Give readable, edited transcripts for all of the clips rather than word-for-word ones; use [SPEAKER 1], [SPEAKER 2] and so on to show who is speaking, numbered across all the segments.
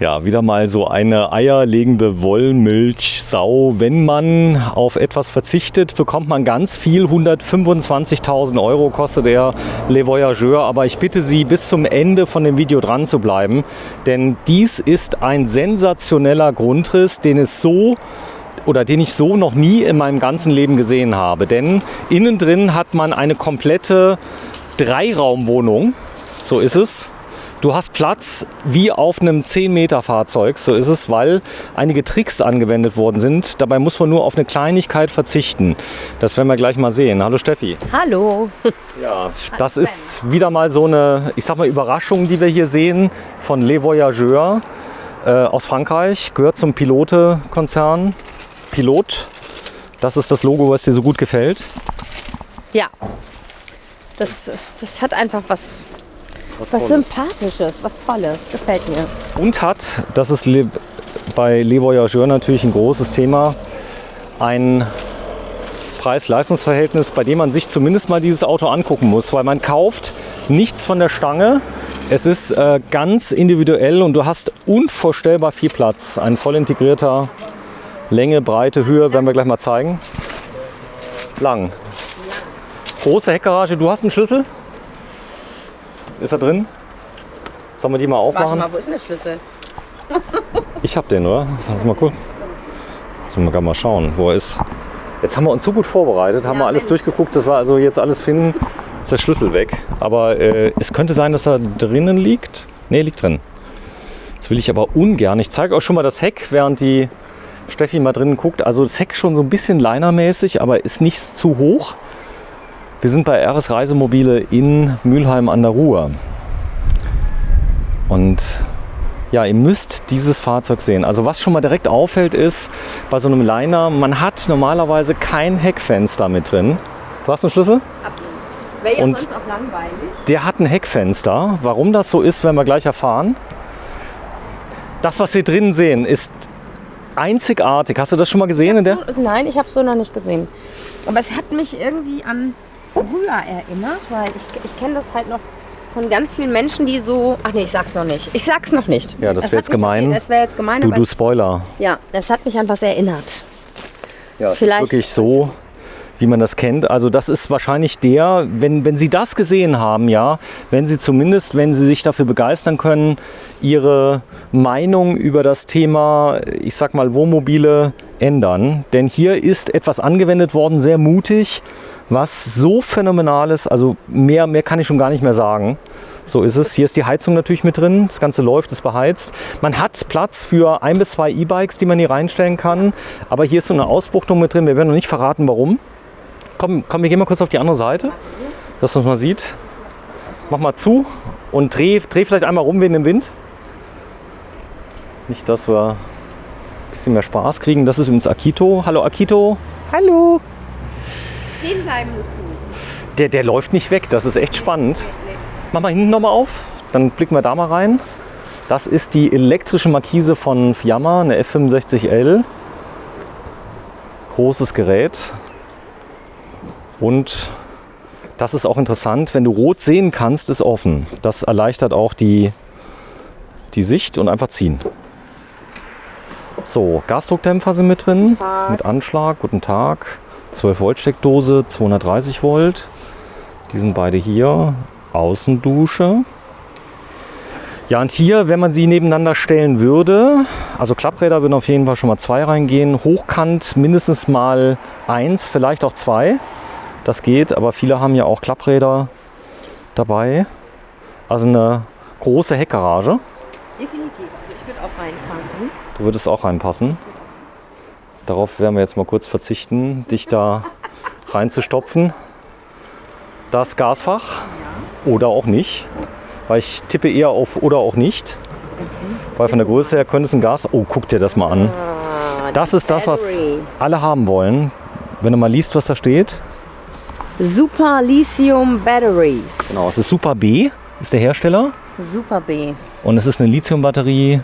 [SPEAKER 1] Ja, wieder mal so eine eierlegende Wollmilchsau. Wenn man auf etwas verzichtet, bekommt man ganz viel. 125.000 € kostet der Le Voyageur. Aber ich bitte Sie, bis zum Ende von dem Video dran zu bleiben. Denn dies ist ein sensationeller Grundriss, den ich so noch nie in meinem ganzen Leben gesehen habe. Denn innen drin hat man eine komplette Dreiraumwohnung. So ist es. Du hast Platz wie auf einem 10-Meter-Fahrzeug, so ist es, weil einige Tricks angewendet worden sind. Dabei muss man nur auf eine Kleinigkeit verzichten. Das werden wir gleich mal sehen. Hallo Steffi.
[SPEAKER 2] Hallo.
[SPEAKER 1] Ja, das ist wieder mal so eine, ich sag mal, Überraschung, die wir hier sehen von Le Voyageur aus Frankreich. Gehört zum Pilote-Konzern. Pilot, das ist das Logo, was dir so gut gefällt.
[SPEAKER 2] Ja, das hat einfach was Sympathisches, was Tolles, gefällt mir.
[SPEAKER 1] Und hat, das ist bei Le Voyageur natürlich ein großes Thema, ein Preis-Leistungs-Verhältnis, bei dem man sich zumindest mal dieses Auto angucken muss, weil man kauft nichts von der Stange. Es ist ganz individuell und du hast unvorstellbar viel Platz. Ein voll integrierter Länge, Breite, Höhe, werden wir gleich mal zeigen. Lang. Große Heckgarage, du hast einen Schlüssel? Ist er drin? Sollen wir die mal aufmachen?
[SPEAKER 2] Warte mal, wo ist denn der Schlüssel?
[SPEAKER 1] Ich hab den, oder? Lass mal gucken. Sollen wir mal schauen, wo er ist. Jetzt haben wir uns so gut vorbereitet, haben wir alles durchgeguckt, das war also jetzt alles finden. Ist der Schlüssel weg. Aber es könnte sein, dass er drinnen liegt. Ne, liegt drin. Jetzt will ich aber ungern. Ich zeige euch schon mal das Heck, während die Steffi mal drinnen guckt. Also das Heck schon so ein bisschen linermäßig, aber ist nicht zu hoch. Wir sind bei RS Reisemobile in Mülheim an der Ruhr. Und ja, ihr müsst dieses Fahrzeug sehen. Also was schon mal direkt auffällt ist, bei so einem Liner, man hat normalerweise kein Heckfenster mit drin. Du hast einen Schlüssel?
[SPEAKER 2] Wäre ja
[SPEAKER 1] Und
[SPEAKER 2] sonst auch langweilig.
[SPEAKER 1] der hat ein Heckfenster. Warum das so ist, werden wir gleich erfahren. Das, was wir drinnen sehen, ist einzigartig. Hast du das schon mal gesehen?
[SPEAKER 2] Nein, ich habe es so noch nicht gesehen. Aber es hat mich irgendwie an früher erinnert, weil ich kenne das halt noch von ganz vielen Menschen, die so... Ach nee, ich sag's noch nicht. Ich sag's noch nicht.
[SPEAKER 1] Ja, das wäre jetzt gemein.
[SPEAKER 2] Das wäre jetzt gemein.
[SPEAKER 1] Du Spoiler.
[SPEAKER 2] Ja, das hat mich an was erinnert.
[SPEAKER 1] Ja, es ist wirklich so, wie man das kennt. Also das ist wahrscheinlich wenn Sie das gesehen haben, ja, wenn Sie sich dafür begeistern können, Ihre Meinung über das Thema, ich sag mal, Wohnmobile ändern. Denn hier ist etwas angewendet worden, sehr mutig, was so phänomenal ist. Also mehr kann ich schon gar nicht mehr sagen. So ist es. Hier ist die Heizung natürlich mit drin. Das Ganze läuft, ist beheizt. Man hat Platz für 1 bis 2 E-Bikes, die man hier reinstellen kann. Aber hier ist so eine Ausbuchtung mit drin. Wir werden noch nicht verraten, warum. Komm, wir gehen mal kurz auf die andere Seite, dass man mal sieht. Mach mal zu und dreh vielleicht einmal rum wegen dem Wind. Nicht, dass wir ein bisschen mehr Spaß kriegen. Das ist übrigens Akito. Hallo Akito. Hallo.
[SPEAKER 2] Stehen bleiben musst du.
[SPEAKER 1] Der läuft nicht weg. Das ist echt spannend. Mach mal hinten nochmal auf. Dann blicken wir da mal rein. Das ist die elektrische Markise von Fiamma, eine F65L. Großes Gerät. Und das ist auch interessant, wenn du rot sehen kannst, ist offen. Das erleichtert auch die Sicht und einfach ziehen. So, Gasdruckdämpfer sind mit drin, mit Anschlag, guten Tag. 12 Volt Steckdose, 230 Volt. Die sind beide hier. Außendusche. Ja, und hier, wenn man sie nebeneinander stellen würde, also Klappräder würden auf jeden Fall schon mal 2 reingehen. Hochkant mindestens mal 1, vielleicht auch 2. Das geht, aber viele haben ja auch Klappräder dabei. Also eine große Heckgarage.
[SPEAKER 2] Definitiv. Also ich würde auch reinpassen.
[SPEAKER 1] Du würdest auch reinpassen. Darauf werden wir jetzt mal kurz verzichten, dich da reinzustopfen. Das Gasfach oder auch nicht, weil ich tippe eher auf oder auch nicht. Weil von der Größe her könnte es ein Gas... Oh, guck dir das mal an. Das ist das, was alle haben wollen. Wenn du mal liest, was da steht.
[SPEAKER 2] Super Lithium Batteries.
[SPEAKER 1] Genau, es ist Super B, ist der Hersteller.
[SPEAKER 2] Super B.
[SPEAKER 1] Und es ist eine Lithiumbatterie,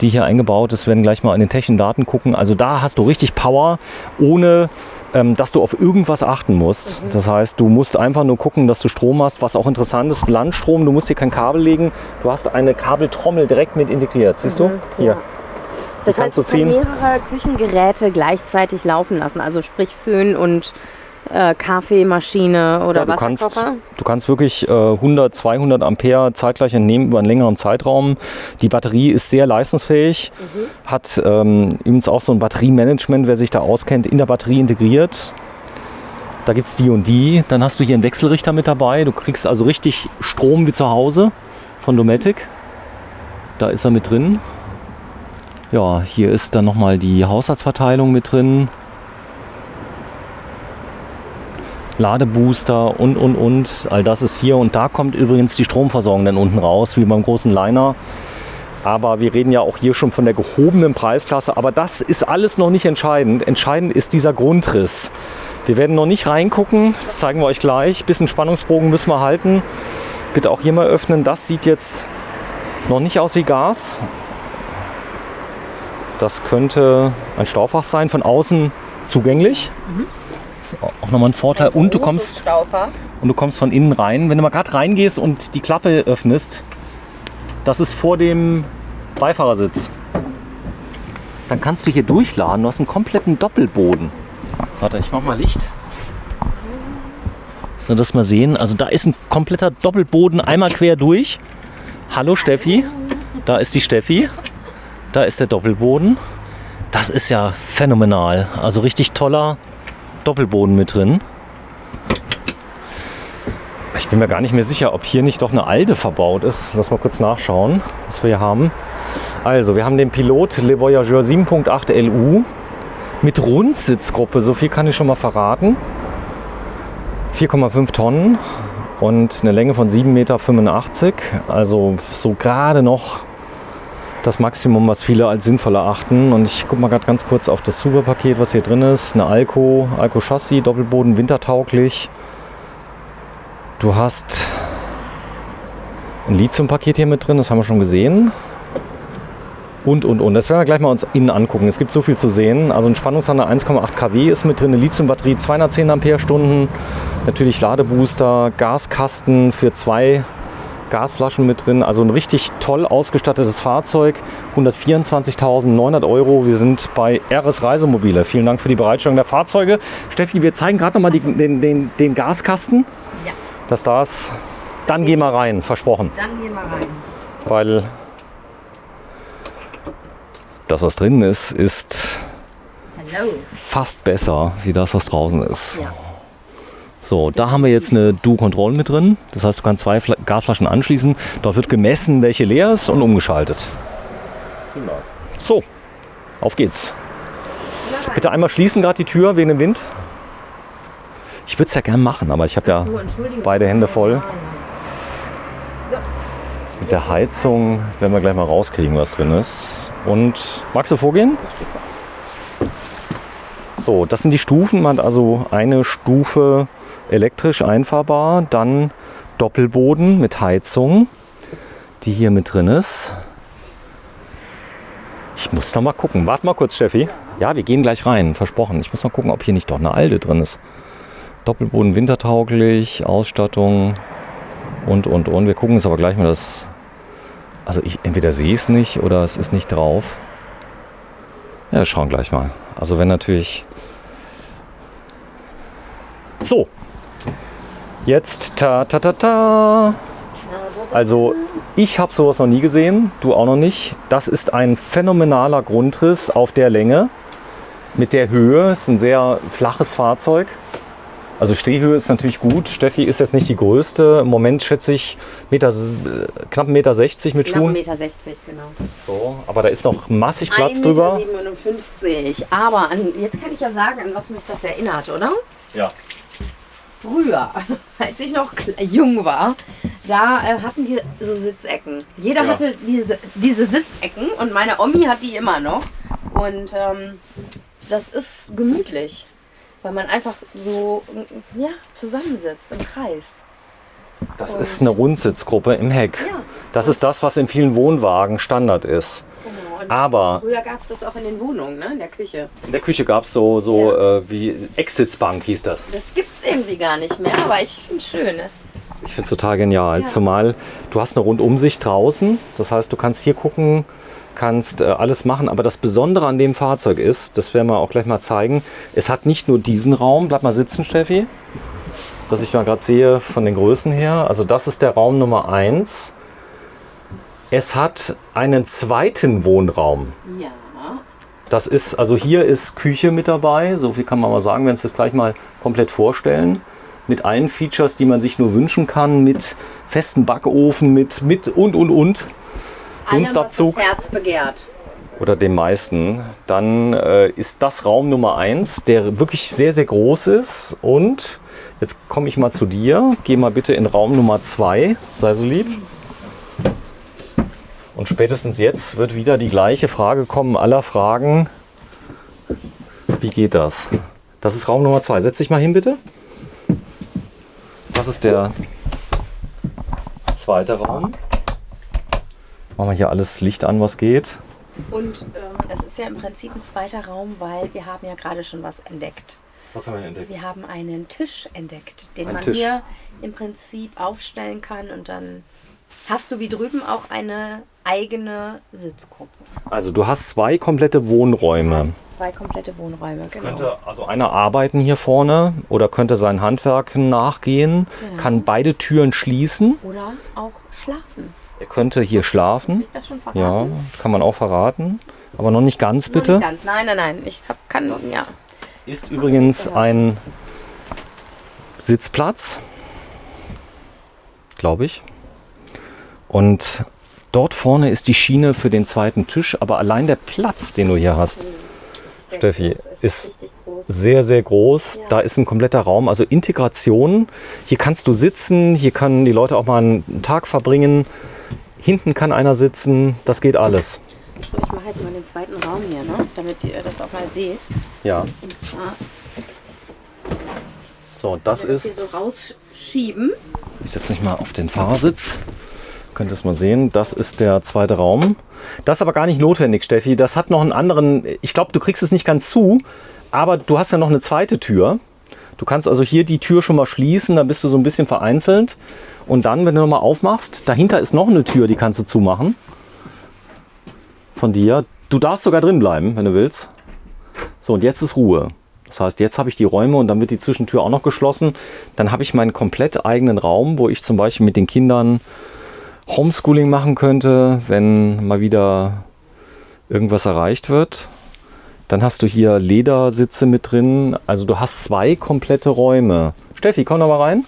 [SPEAKER 1] die hier eingebaut ist. Wir werden gleich mal in den technischen Daten gucken. Also da hast du richtig Power, ohne dass du auf irgendwas achten musst. Das heißt, du musst einfach nur gucken, dass du Strom hast, was auch interessant ist, Landstrom, du musst hier kein Kabel legen, du hast eine Kabeltrommel direkt mit integriert, siehst du? Hier.
[SPEAKER 2] Ja. Das heißt, du kannst mehrere Küchengeräte gleichzeitig laufen lassen, also sprich Föhn und Kaffeemaschine oder Wasserkocher?
[SPEAKER 1] Du kannst wirklich 100, 200 Ampere zeitgleich entnehmen über einen längeren Zeitraum. Die Batterie ist sehr leistungsfähig, hat übrigens auch so ein Batteriemanagement, wer sich da auskennt, in der Batterie integriert. Da gibt es die und die. Dann hast du hier einen Wechselrichter mit dabei. Du kriegst also richtig Strom wie zu Hause von Dometic. Da ist er mit drin. Ja, hier ist dann nochmal die Haushaltsverteilung mit drin. Ladebooster und. All das ist hier. Und da kommt übrigens die Stromversorgung dann unten raus, wie beim großen Liner. Aber wir reden ja auch hier schon von der gehobenen Preisklasse. Aber das ist alles noch nicht entscheidend. Entscheidend ist dieser Grundriss. Wir werden noch nicht reingucken. Das zeigen wir euch gleich. Bisschen Spannungsbogen müssen wir halten. Bitte auch hier mal öffnen. Das sieht jetzt noch nicht aus wie Gas. Das könnte ein Staufach sein. Von außen zugänglich. Das ist auch nochmal ein Vorteil. Und du kommst von innen rein. Wenn du mal gerade reingehst und die Klappe öffnest, das ist vor dem Beifahrersitz. Dann kannst du hier durchladen. Du hast einen kompletten Doppelboden. Warte, ich mach mal Licht. So, das mal sehen. Also da ist ein kompletter Doppelboden einmal quer durch. Hallo Steffi. Da ist die Steffi. Da ist der Doppelboden. Das ist ja phänomenal. Also richtig toller Doppelboden mit drin. Ich bin mir gar nicht mehr sicher, ob hier nicht doch eine Alde verbaut ist. Lass mal kurz nachschauen, was wir hier haben. Also, wir haben den Pilot Le Voyageur 7.8 LU mit Rundsitzgruppe. So viel kann ich schon mal verraten. 4,5 Tonnen und eine Länge von 7,85 Meter. Also so gerade noch das Maximum, was viele als sinnvoll erachten. Und ich gucke mal gerade ganz kurz auf das Superpaket, was hier drin ist. Eine Alco-Chassis, Doppelboden, wintertauglich. Du hast ein Lithium-Paket hier mit drin, das haben wir schon gesehen. Und. Das werden wir gleich mal uns innen angucken. Es gibt so viel zu sehen. Also ein Spannungshandler 1,8 kW ist mit drin, eine Lithium-Batterie 210 Ampere-Stunden. Natürlich Ladebooster, Gaskasten für 2 Gasflaschen mit drin. Also ein richtig toll ausgestattetes Fahrzeug. 124.900 €. Wir sind bei RS Reisemobile. Vielen Dank für die Bereitstellung der Fahrzeuge. Steffi, wir zeigen gerade noch mal den Gaskasten.
[SPEAKER 2] Ja.
[SPEAKER 1] Dass das. Dann gehen wir rein, versprochen.
[SPEAKER 2] Dann gehen wir rein.
[SPEAKER 1] Weil das, was drin ist, ist fast besser wie das, was draußen ist. Ja. So, da haben wir jetzt eine Duo-Control mit drin. Das heißt, du kannst 2 Gasflaschen anschließen. Dort wird gemessen, welche leer ist und umgeschaltet. So, auf geht's. Bitte einmal schließen gerade die Tür wegen dem Wind. Ich würde es ja gerne machen, aber ich habe ja beide Hände voll. Jetzt mit der Heizung werden wir gleich mal rauskriegen, was drin ist. Und magst du vorgehen?
[SPEAKER 2] Ich gehe vor.
[SPEAKER 1] So, das sind die Stufen. Man hat also eine Stufe elektrisch einfahrbar, dann Doppelboden mit Heizung, die hier mit drin ist. Ich muss noch mal gucken. Warte mal kurz, Steffi. Ja, wir gehen gleich rein, versprochen. Ich muss noch gucken, ob hier nicht doch eine Alde drin ist. Doppelboden wintertauglich, Ausstattung und. Wir gucken es aber gleich mal, dass. Also entweder sehe ich es nicht oder es ist nicht drauf. Ja, schauen gleich mal. Also wenn natürlich. So. Jetzt ta. Also ich habe sowas noch nie gesehen, du auch noch nicht. Das ist ein phänomenaler Grundriss auf der Länge. Mit der Höhe, es ist ein sehr flaches Fahrzeug. Also Stehhöhe ist natürlich gut. Steffi ist jetzt nicht die größte. Im Moment schätze ich knapp 1,60 Meter mit Schuhen.
[SPEAKER 2] 1,60 Meter, genau.
[SPEAKER 1] So, aber da ist noch massig Platz drüber.
[SPEAKER 2] 1,57 Meter. Aber jetzt kann ich ja sagen, an was mich das erinnert, oder?
[SPEAKER 1] Ja.
[SPEAKER 2] Früher, als ich noch jung war, da hatten wir so Sitzecken. Jeder hatte diese Sitzecken und meine Omi hat die immer noch. Und das ist gemütlich, weil man einfach so zusammensitzt im Kreis.
[SPEAKER 1] Das ist eine Rundsitzgruppe im Heck. Ja. Das ist das, was in vielen Wohnwagen Standard ist.
[SPEAKER 2] Genau. Und
[SPEAKER 1] Aber
[SPEAKER 2] früher gab es das auch in den Wohnungen, ne? In der Küche.
[SPEAKER 1] in der Küche gab es wie Exitsbank hieß das.
[SPEAKER 2] Das gibt es irgendwie gar nicht mehr, aber ich finde es schön. Ne?
[SPEAKER 1] Ich finde es total genial.
[SPEAKER 2] Ja.
[SPEAKER 1] Zumal du hast eine Rundumsicht draußen. Das heißt, du kannst hier gucken, kannst alles machen. Aber das Besondere an dem Fahrzeug ist, das werden wir auch gleich mal zeigen, es hat nicht nur diesen Raum. Bleib mal sitzen, Steffi. Dass ich mal gerade sehe von den Größen her. Also das ist der Raum Nummer 1. Es hat einen zweiten Wohnraum.
[SPEAKER 2] Ja.
[SPEAKER 1] Das ist, also hier ist Küche mit dabei. So viel kann man mal sagen, wenn es das gleich mal komplett vorstellen. Mit allen Features, die man sich nur wünschen kann. Mit festem Backofen, mit und. Dunstabzug.
[SPEAKER 2] Allem, was das Herz begehrt.
[SPEAKER 1] Oder dem meisten. Dann ist das Raum Nummer 1, der wirklich sehr, sehr groß ist. Und jetzt komme ich mal zu dir. Geh mal bitte in Raum Nummer 2. Sei so lieb. Und spätestens jetzt wird wieder die gleiche Frage kommen aller Fragen. Wie geht das? Das ist Raum Nummer 2. Setz dich mal hin, bitte. Das ist der zweite Raum. Machen wir hier alles Licht an, was geht.
[SPEAKER 2] Und das ist ja im Prinzip ein zweiter Raum, weil wir haben ja gerade schon was entdeckt.
[SPEAKER 1] Was haben wir entdeckt?
[SPEAKER 2] Wir haben einen Tisch entdeckt, den
[SPEAKER 1] Ein
[SPEAKER 2] man
[SPEAKER 1] Tisch.
[SPEAKER 2] hier im Prinzip aufstellen kann und dann hast du wie drüben auch eine eigene Sitzgruppe.
[SPEAKER 1] Also du hast 2 komplette Wohnräume.
[SPEAKER 2] 2 komplette Wohnräume, genau.
[SPEAKER 1] Könnte also einer arbeiten hier vorne oder könnte seinen Handwerken nachgehen,
[SPEAKER 2] Genau.
[SPEAKER 1] kann beide Türen schließen.
[SPEAKER 2] Oder auch schlafen.
[SPEAKER 1] Er könnte hier schlafen.
[SPEAKER 2] Will ich das schon verraten?
[SPEAKER 1] Ja, kann man auch verraten. Aber noch nicht ganz,
[SPEAKER 2] Noch
[SPEAKER 1] bitte.
[SPEAKER 2] nicht ganz. Nein. Kann,
[SPEAKER 1] Das
[SPEAKER 2] ja.
[SPEAKER 1] ist übrigens ein Sitzplatz, glaube ich. Und dort vorne ist die Schiene für den zweiten Tisch. Aber allein der Platz, den du hier hast, Steffi, ist
[SPEAKER 2] richtig groß.
[SPEAKER 1] sehr, sehr groß.
[SPEAKER 2] Ja.
[SPEAKER 1] Da ist ein kompletter Raum, also Integration. Hier kannst du sitzen, hier können die Leute auch mal einen Tag verbringen. Hinten kann einer sitzen, das geht alles.
[SPEAKER 2] So, ich mache jetzt mal den zweiten Raum hier, ne? Damit ihr das auch mal seht.
[SPEAKER 1] Ja,
[SPEAKER 2] Und zwar
[SPEAKER 1] so, das
[SPEAKER 2] hier
[SPEAKER 1] ist,
[SPEAKER 2] so rausschieben.
[SPEAKER 1] ich setze mich mal auf den Fahrersitz. Könnt ihr es mal sehen, das ist der zweite Raum. Das ist aber gar nicht notwendig, Steffi. Das hat noch einen anderen, ich glaube, du kriegst es nicht ganz zu, aber du hast ja noch eine zweite Tür. Du kannst also hier die Tür schon mal schließen, dann bist du so ein bisschen vereinzelt. Und dann, wenn du nochmal aufmachst, dahinter ist noch eine Tür, die kannst du zumachen. Von dir. Du darfst sogar drin bleiben, wenn du willst. So, und jetzt ist Ruhe. Das heißt, jetzt habe ich die Räume und dann wird die Zwischentür auch noch geschlossen. Dann habe ich meinen komplett eigenen Raum, wo ich zum Beispiel mit den Kindern Homeschooling machen könnte, wenn mal wieder irgendwas erreicht wird. Dann hast du hier Ledersitze mit drin. Also du hast 2 komplette Räume. Steffi, komm doch mal rein.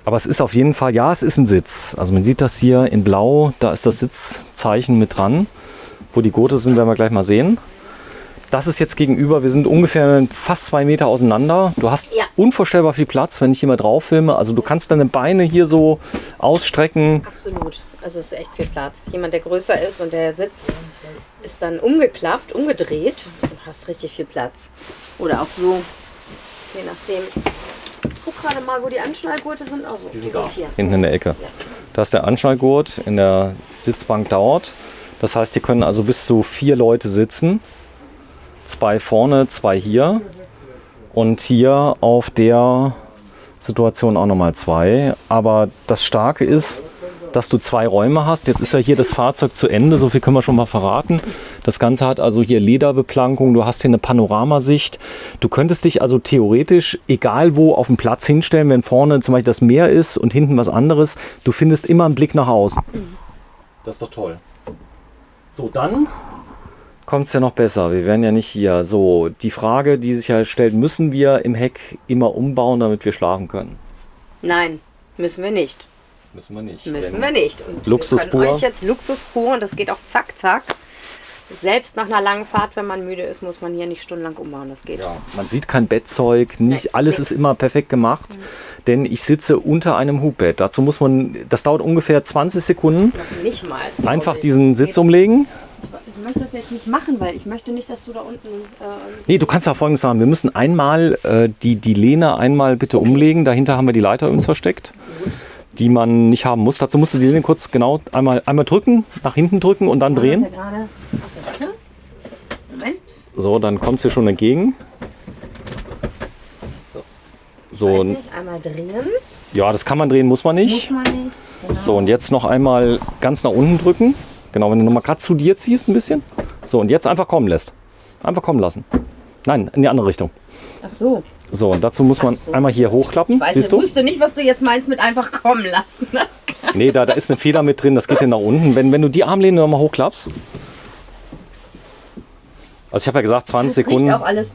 [SPEAKER 1] Aber es ist auf jeden Fall, ja, es ist ein Sitz. Also man sieht das hier in Blau, da ist das Sitzzeichen mit dran. Wo die Gurte sind, werden wir gleich mal sehen. Das ist jetzt gegenüber, wir sind ungefähr fast 2 Meter auseinander. Du hast
[SPEAKER 2] Ja.
[SPEAKER 1] unvorstellbar viel Platz, wenn ich hier mal drauf filme. Also du kannst deine Beine hier so ausstrecken.
[SPEAKER 2] Absolut. Also es ist echt viel Platz. Jemand, der größer ist und der Sitz ist dann umgeklappt, umgedreht. Du hast richtig viel Platz. Oder auch so, je nachdem. Ich guck gerade mal, wo die Anschnallgurte sind. Also, die sind hier.
[SPEAKER 1] Hinten in der Ecke.
[SPEAKER 2] Ja.
[SPEAKER 1] Da ist der Anschnallgurt in der Sitzbank dort. Das heißt, hier können also bis zu 4 Leute sitzen. 2 vorne, 2 hier. Und hier auf der Situation auch nochmal 2. Aber das Starke ist, dass du 2 Räume hast. Jetzt ist ja hier das Fahrzeug zu Ende, so viel können wir schon mal verraten. Das Ganze hat also hier Lederbeplankung, du hast hier eine Panoramasicht. Du könntest dich also theoretisch, egal wo, auf den Platz hinstellen, wenn vorne zum Beispiel das Meer ist und hinten was anderes. Du findest immer einen Blick nach außen. Das ist doch toll. So, dann kommt es ja noch besser. Wir werden ja nicht hier. So, die Frage, die sich ja stellt, müssen wir im Heck immer umbauen, damit wir schlafen können?
[SPEAKER 2] Nein, müssen wir nicht.
[SPEAKER 1] Müssen wir nicht.
[SPEAKER 2] Müssen
[SPEAKER 1] denn
[SPEAKER 2] wir nicht. Und
[SPEAKER 1] Luxus
[SPEAKER 2] wir können
[SPEAKER 1] pur.
[SPEAKER 2] euch jetzt Luxus pur und das geht auch zack, zack. Selbst nach einer langen Fahrt, wenn man müde ist, muss man hier nicht stundenlang umbauen. Das geht.
[SPEAKER 1] Ja, man sieht kein Bettzeug, nicht
[SPEAKER 2] Nein,
[SPEAKER 1] alles
[SPEAKER 2] nichts.
[SPEAKER 1] ist immer perfekt gemacht, denn ich sitze unter einem Hubbett. Dazu muss man, das dauert ungefähr 20 Sekunden,
[SPEAKER 2] Noch nicht mal.
[SPEAKER 1] einfach diesen Sitz umlegen.
[SPEAKER 2] Ich möchte das jetzt nicht machen, weil ich möchte nicht, dass du da unten...
[SPEAKER 1] Nee, du kannst ja Folgendes sagen, wir müssen einmal die Lehne einmal bitte umlegen, dahinter haben wir die Leiter uns versteckt. die man nicht haben muss. Dazu musst du die Lehne kurz genau einmal drücken, nach hinten drücken und dann drehen.
[SPEAKER 2] Achso, warte. Moment.
[SPEAKER 1] So, dann kommt es dir schon entgegen.
[SPEAKER 2] So. Weiß nicht, einmal drehen.
[SPEAKER 1] Ja, das kann man drehen, muss man nicht.
[SPEAKER 2] Muss man nicht. Genau.
[SPEAKER 1] So, und jetzt noch einmal ganz nach unten drücken. Genau, wenn du nochmal gerade zu dir ziehst ein bisschen. So, und jetzt einfach kommen lässt. Einfach kommen lassen. Nein, in die andere Richtung.
[SPEAKER 2] Ach so.
[SPEAKER 1] So, und dazu muss man einmal hier hochklappen.
[SPEAKER 2] Ich
[SPEAKER 1] Siehst du?
[SPEAKER 2] wusste nicht, was du jetzt meinst mit einfach kommen lassen. Das
[SPEAKER 1] Nee, da ist eine Feder mit drin, das geht dann nach unten. Wenn du die Armlehne nochmal hochklappst. Also ich habe ja gesagt 20 Sekunden.
[SPEAKER 2] riecht auch alles.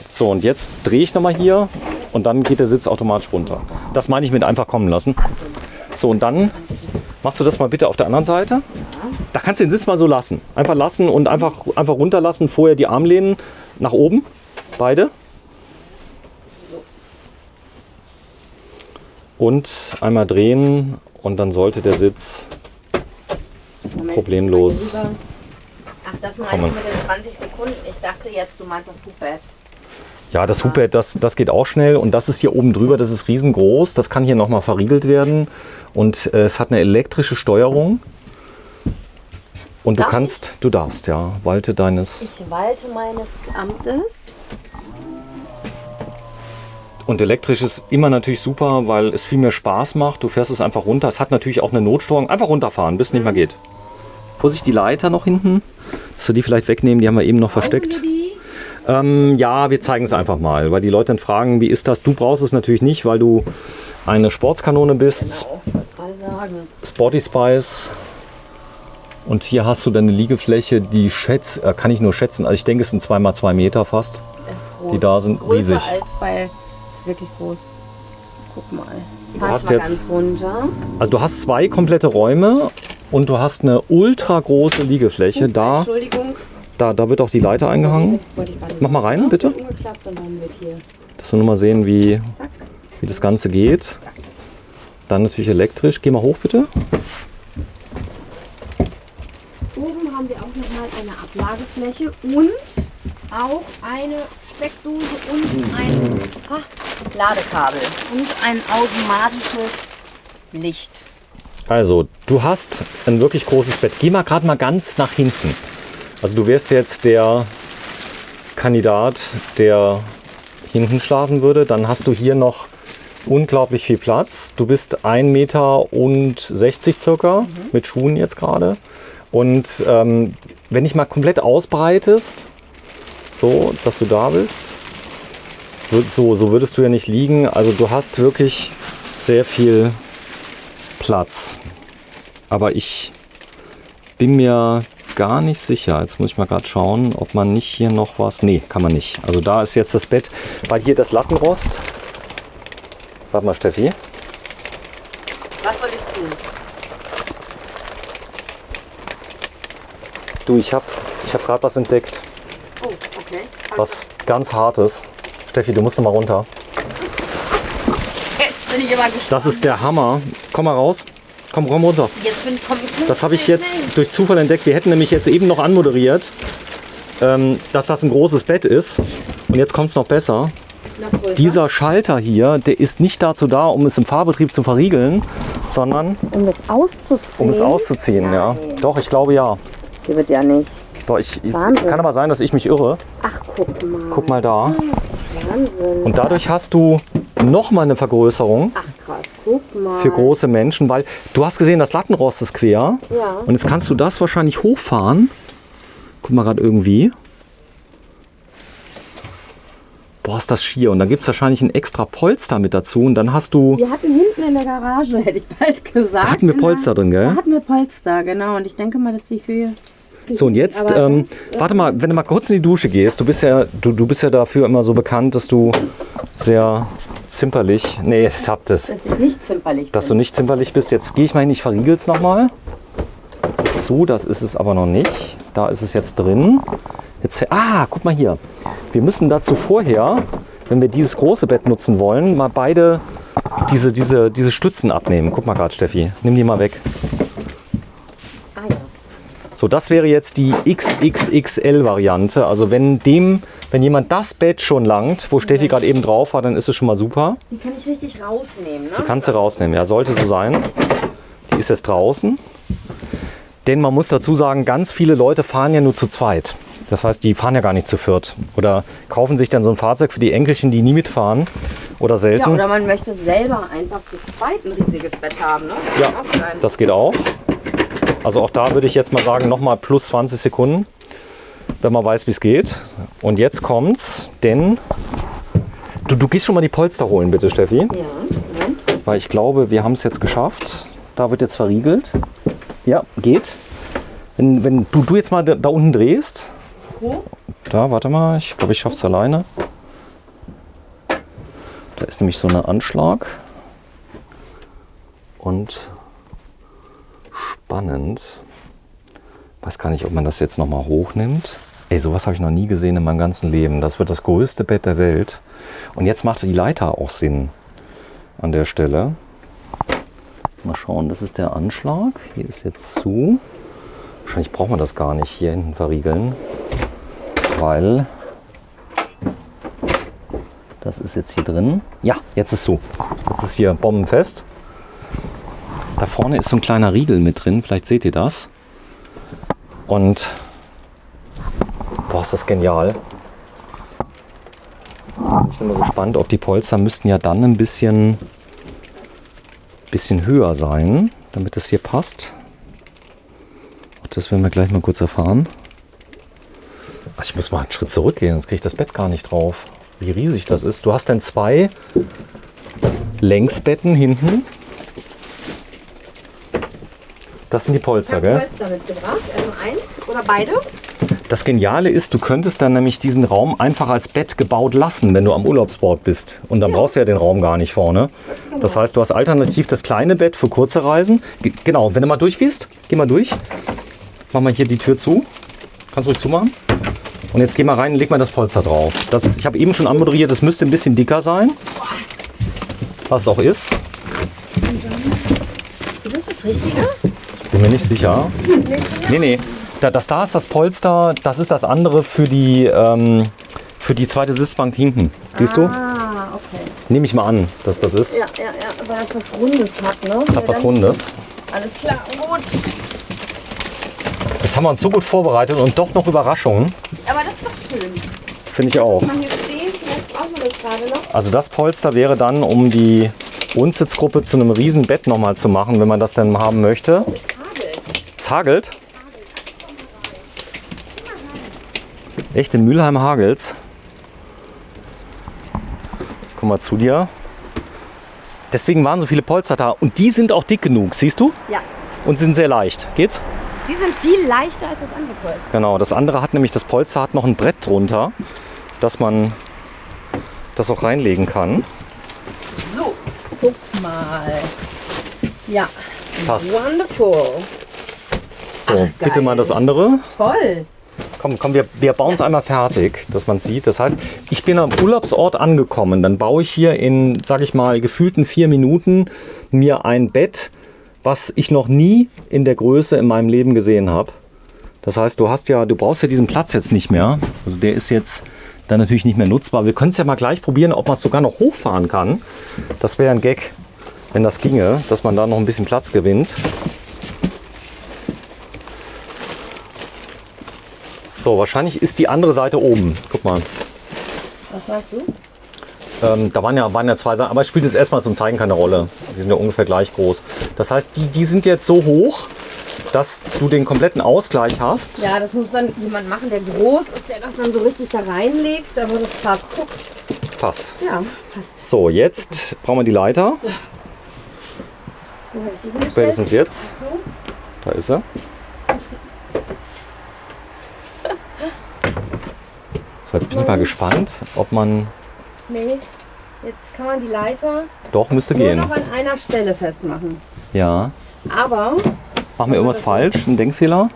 [SPEAKER 1] So, und jetzt drehe ich nochmal hier und dann geht der Sitz automatisch runter. Das meine ich mit einfach kommen lassen. So, und dann machst du das mal bitte auf der anderen Seite. Da kannst du den Sitz mal so lassen. Einfach lassen und einfach runterlassen. Vorher die Armlehnen nach oben. Beide. Und einmal drehen und dann sollte der Sitz problemlos
[SPEAKER 2] Ach, das meinst
[SPEAKER 1] kommen.
[SPEAKER 2] du mit den 20 Sekunden? Ich dachte jetzt, du meinst das Hubbett.
[SPEAKER 1] Ja, das Hubbett, das geht auch schnell und das ist hier oben drüber, das ist riesengroß. Das kann hier nochmal verriegelt werden und es hat eine elektrische Steuerung. Und du darfst, ja, walte deines...
[SPEAKER 2] Ich walte meines Amtes.
[SPEAKER 1] Und elektrisch ist immer natürlich super, weil es viel mehr Spaß macht. Du fährst es einfach runter. Es hat natürlich auch eine Notsteuerung. Einfach runterfahren, bis es nicht mehr geht. Vorsicht, die Leiter noch hinten. Dass wir die vielleicht wegnehmen, die haben wir eben noch versteckt. Ja, wir zeigen es einfach mal, weil die Leute dann fragen, wie ist das? Du brauchst es natürlich nicht, weil du eine Sportskanone bist.
[SPEAKER 2] Genau, ich wollte gerade sagen.
[SPEAKER 1] Sporty Spice. Und hier hast du dann eine Liegefläche, die kann ich nur schätzen. Also ich denke, es sind 2 x 2 Meter fast.
[SPEAKER 2] Ist groß.
[SPEAKER 1] Die da sind,
[SPEAKER 2] größer
[SPEAKER 1] riesig.
[SPEAKER 2] Als bei, ist wirklich groß. Guck mal.
[SPEAKER 1] Du hast
[SPEAKER 2] mal
[SPEAKER 1] jetzt,
[SPEAKER 2] ganz runter.
[SPEAKER 1] also du hast 2 komplette Räume und du hast eine ultra große Liegefläche. Da,
[SPEAKER 2] Entschuldigung.
[SPEAKER 1] da wird auch die Leiter eingehangen. Mach mal rein, bitte.
[SPEAKER 2] Umgeklappt und dann wird hier.
[SPEAKER 1] Dass wir nur mal sehen, wie
[SPEAKER 2] Zack.
[SPEAKER 1] das Ganze geht. Dann natürlich elektrisch. Geh mal hoch, bitte.
[SPEAKER 2] Oben haben wir auch nochmal eine Ablagefläche und auch eine Steckdose und ein Ladekabel und ein automatisches Licht.
[SPEAKER 1] Also, du hast ein wirklich großes Bett. Geh mal gerade mal ganz nach hinten. Also du wärst jetzt der Kandidat, der hinten schlafen würde. Dann hast du hier noch unglaublich viel Platz. Du bist 1,60 Meter circa, mit Schuhen jetzt gerade. Und wenn dich mal komplett ausbreitest, so dass du da bist, so würdest du ja nicht liegen. Also du hast wirklich sehr viel Platz. Aber ich bin mir gar nicht sicher. Jetzt muss ich mal gerade schauen, ob man nicht hier noch was... Nee, kann man nicht. Also da ist jetzt das Bett, weil hier das Lattenrost... Warte mal, Steffi.
[SPEAKER 2] Was soll ich tun?
[SPEAKER 1] Du, ich hab gerade was entdeckt.
[SPEAKER 2] Oh, okay.
[SPEAKER 1] Was ganz Hartes. Steffi, du musst noch mal runter.
[SPEAKER 2] Jetzt bin ich immer gespannt.
[SPEAKER 1] Das ist der Hammer. Komm mal raus. Komm runter.
[SPEAKER 2] Komm ich
[SPEAKER 1] Das habe ich jetzt durch Zufall entdeckt. Wir hätten nämlich jetzt eben noch anmoderiert, dass das ein großes Bett ist. Und jetzt kommt es noch besser. Dieser Schalter hier, der ist nicht dazu da, um es im Fahrbetrieb zu verriegeln, sondern
[SPEAKER 2] um es auszuziehen.
[SPEAKER 1] um es auszuziehen. Ja. Doch, ich glaube ja.
[SPEAKER 2] Die wird ja nicht.
[SPEAKER 1] Doch, kann aber sein, dass ich mich irre.
[SPEAKER 2] Ach, guck mal.
[SPEAKER 1] Guck mal da.
[SPEAKER 2] Wahnsinn.
[SPEAKER 1] Und dadurch hast du noch mal eine Vergrößerung
[SPEAKER 2] Ach krass, guck mal.
[SPEAKER 1] für große Menschen, weil du hast gesehen, das Lattenrost ist quer.
[SPEAKER 2] Ja.
[SPEAKER 1] Und jetzt kannst du das wahrscheinlich hochfahren. Guck mal gerade irgendwie. Boah, ist das schier. Und dann gibt es wahrscheinlich ein extra Polster mit dazu. Und dann hast du...
[SPEAKER 2] Wir hatten hinten in der Garage, hätte ich bald gesagt.
[SPEAKER 1] Da hatten wir Polster drin, gell?
[SPEAKER 2] Da hatten wir Polster, genau. Und ich denke mal, dass die für...
[SPEAKER 1] So, und jetzt,
[SPEAKER 2] Aber,
[SPEAKER 1] warte mal, wenn du mal kurz in die Dusche gehst, du bist ja dafür immer so bekannt, dass du sehr zimperlich, nee, ich hab das,
[SPEAKER 2] dass ich nicht zimperlich
[SPEAKER 1] dass du
[SPEAKER 2] bin.
[SPEAKER 1] nicht zimperlich bist. Jetzt gehe ich mal hin, ich verriegel es nochmal. Jetzt ist es so, das ist es aber noch nicht. Da ist es jetzt drin. Jetzt, guck mal hier. Wir müssen dazu vorher, wenn wir dieses große Bett nutzen wollen, mal beide diese Stützen abnehmen. Guck mal gerade, Steffi, nimm die mal weg.
[SPEAKER 2] Ja.
[SPEAKER 1] So, das wäre jetzt die XXXL-Variante. Also wenn jemand das Bett schon langt, wo Steffi gerade eben drauf war, dann ist es schon mal super.
[SPEAKER 2] Die kann ich richtig rausnehmen, ne?
[SPEAKER 1] Die kannst du rausnehmen, ja, sollte so sein. Die ist jetzt draußen. Denn man muss dazu sagen, ganz viele Leute fahren ja nur zu zweit. Das heißt, die fahren ja gar nicht zu viert. Oder kaufen sich dann so ein Fahrzeug für die Enkelchen, die nie mitfahren. Oder selten.
[SPEAKER 2] Ja, oder man möchte selber einfach zu zweit ein riesiges Bett haben, ne?
[SPEAKER 1] Ja, das geht auch. Also auch da würde ich jetzt mal sagen, nochmal plus 20 Sekunden, wenn man weiß, wie es geht. Und jetzt kommt's, denn du gehst schon mal die Polster holen, bitte, Steffi.
[SPEAKER 2] Ja, Moment.
[SPEAKER 1] Weil ich glaube, wir haben es jetzt geschafft. Da wird jetzt verriegelt. Ja, geht. Wenn du jetzt mal da unten drehst.
[SPEAKER 2] Wo?
[SPEAKER 1] Da, warte mal, ich glaube, ich schaffe es alleine. Da ist nämlich so ein Anschlag. Und spannend. Weiß gar nicht, ob man das jetzt nochmal hochnimmt. Ey, sowas habe ich noch nie gesehen in meinem ganzen Leben. Das wird das größte Bett der Welt. Und jetzt macht die Leiter auch Sinn an der Stelle. Mal schauen, das ist der Anschlag. Hier ist jetzt zu. Wahrscheinlich braucht man das gar nicht hier hinten verriegeln, weil das ist jetzt hier drin. Ja, jetzt ist zu. Jetzt ist hier bombenfest. Da vorne ist so ein kleiner Riegel mit drin. Vielleicht seht ihr das. Und boah, ist das genial. Ich bin mal gespannt, ob die Polster müssten ja dann ein bisschen höher sein, damit es hier passt. Das werden wir gleich mal kurz erfahren. Ach, ich muss mal einen Schritt zurückgehen, sonst kriege ich das Bett gar nicht drauf. Wie riesig das ist. Du hast dann 2 Längsbetten hinten. Das sind die Polster, gell?
[SPEAKER 2] Polster mitgebracht, also eins oder beide?
[SPEAKER 1] Das Geniale ist, du könntest dann nämlich diesen Raum einfach als Bett gebaut lassen, wenn du am Urlaubsort bist. Und dann brauchst du ja den Raum gar nicht vorne. Das heißt, du hast alternativ das kleine Bett für kurze Reisen. Genau, wenn du mal durchgehst, geh mal durch. Mach mal hier die Tür zu. Kannst du ruhig zumachen. Und jetzt geh mal rein und leg mal das Polster drauf. Ich habe eben schon anmoderiert, das müsste ein bisschen dicker sein. Was es auch ist.
[SPEAKER 2] Ist das das Richtige?
[SPEAKER 1] Bin mir nicht sicher. Nee. Das da ist das Polster, das ist das andere für die zweite Sitzbank hinten. Siehst du?
[SPEAKER 2] Ah, okay.
[SPEAKER 1] Nehme ich mal an, dass das ist.
[SPEAKER 2] Ja, weil das was Rundes hat, ne?
[SPEAKER 1] Das hat was Rundes.
[SPEAKER 2] Alles klar, gut.
[SPEAKER 1] Jetzt haben wir uns so gut vorbereitet und doch noch Überraschungen.
[SPEAKER 2] Aber das ist doch schön.
[SPEAKER 1] Finde ich auch.
[SPEAKER 2] Mal hier stehen, vielleicht brauchen wir das gerade noch.
[SPEAKER 1] Also das Polster wäre dann, um die Rundsitzgruppe zu einem riesen Bett nochmal zu machen, wenn man das denn haben möchte. Es hagelt. Echt, in Mülheim hagelt's. Komm mal zu dir. Deswegen waren so viele Polster da. Und die sind auch dick genug, siehst du?
[SPEAKER 2] Ja.
[SPEAKER 1] Und sind sehr leicht. Geht's?
[SPEAKER 2] Die sind viel leichter als das andere Polster.
[SPEAKER 1] Genau, das andere hat nämlich, das Polster hat noch ein Brett drunter, dass man das auch reinlegen kann.
[SPEAKER 2] So, guck mal. Ja.
[SPEAKER 1] Passt.
[SPEAKER 2] Wonderful.
[SPEAKER 1] So,
[SPEAKER 2] Ach,
[SPEAKER 1] bitte
[SPEAKER 2] geil.
[SPEAKER 1] mal das andere.
[SPEAKER 2] Toll.
[SPEAKER 1] Komm, wir bauen es einmal fertig, dass man sieht. Das heißt, ich bin am Urlaubsort angekommen. Dann baue ich hier in, sage ich mal, gefühlten 4 Minuten mir ein Bett, was ich noch nie in der Größe in meinem Leben gesehen habe. Das heißt, du brauchst ja diesen Platz jetzt nicht mehr. Also der ist jetzt dann natürlich nicht mehr nutzbar. Wir können es ja mal gleich probieren, ob man es sogar noch hochfahren kann. Das wäre ein Gag, wenn das ginge, dass man da noch ein bisschen Platz gewinnt. So, wahrscheinlich ist die andere Seite oben. Guck mal.
[SPEAKER 2] Was sagst du?
[SPEAKER 1] Da waren ja 2 Seiten, aber es spielt jetzt erstmal zum Zeigen keine Rolle. Die sind ja ungefähr gleich groß. Das heißt, die sind jetzt so hoch, dass du den kompletten Ausgleich hast.
[SPEAKER 2] Ja, das muss dann jemand machen, der groß ist, der das dann so richtig da reinlegt, aber das passt. Guck.
[SPEAKER 1] Passt.
[SPEAKER 2] Ja, passt.
[SPEAKER 1] So, jetzt brauchen wir die Leiter.
[SPEAKER 2] Wo hab ich die hingestellt?
[SPEAKER 1] Spätestens jetzt. Da ist sie. So, jetzt bin ich mal gespannt, ob man...
[SPEAKER 2] Nee, jetzt kann man die Leiter
[SPEAKER 1] Doch, müsste
[SPEAKER 2] nur
[SPEAKER 1] gehen.
[SPEAKER 2] noch an einer Stelle festmachen.
[SPEAKER 1] Ja.
[SPEAKER 2] Aber
[SPEAKER 1] Machen wir irgendwas falsch? Ein Denkfehler?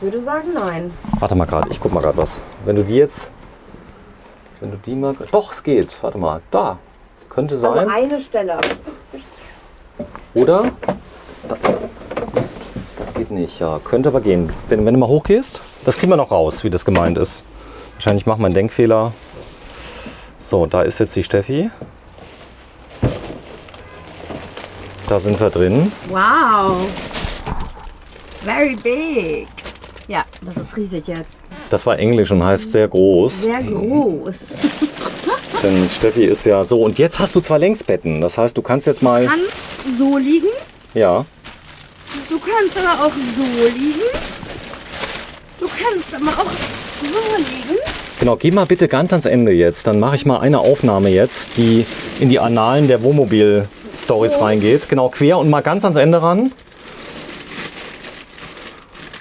[SPEAKER 2] ich würde sagen, nein.
[SPEAKER 1] Warte mal gerade, ich guck mal gerade was. Wenn du die mal... Doch, es geht. Warte mal. Da. Könnte sein.
[SPEAKER 2] Also eine Stelle.
[SPEAKER 1] Oder? Das geht nicht, ja. Könnte aber gehen. Wenn du mal hochgehst, das kriegen wir noch raus, wie das gemeint ist. Wahrscheinlich machen wir einen Denkfehler. So, da ist jetzt die Steffi. Da sind wir drin.
[SPEAKER 2] Wow. Very big. Ja, das ist riesig jetzt.
[SPEAKER 1] Das war Englisch und heißt sehr groß.
[SPEAKER 2] Sehr groß.
[SPEAKER 1] Denn Steffi ist ja so. Und jetzt hast du 2 Längsbetten. Das heißt, du kannst jetzt mal.
[SPEAKER 2] Du kannst so liegen.
[SPEAKER 1] Ja.
[SPEAKER 2] Du kannst aber auch so liegen. Du kannst aber auch so liegen.
[SPEAKER 1] Genau, geh mal bitte ganz ans Ende jetzt. Dann mache ich mal eine Aufnahme jetzt, die in die Annalen der Wohnmobil-Stories reingeht. Genau, quer und mal ganz ans Ende ran.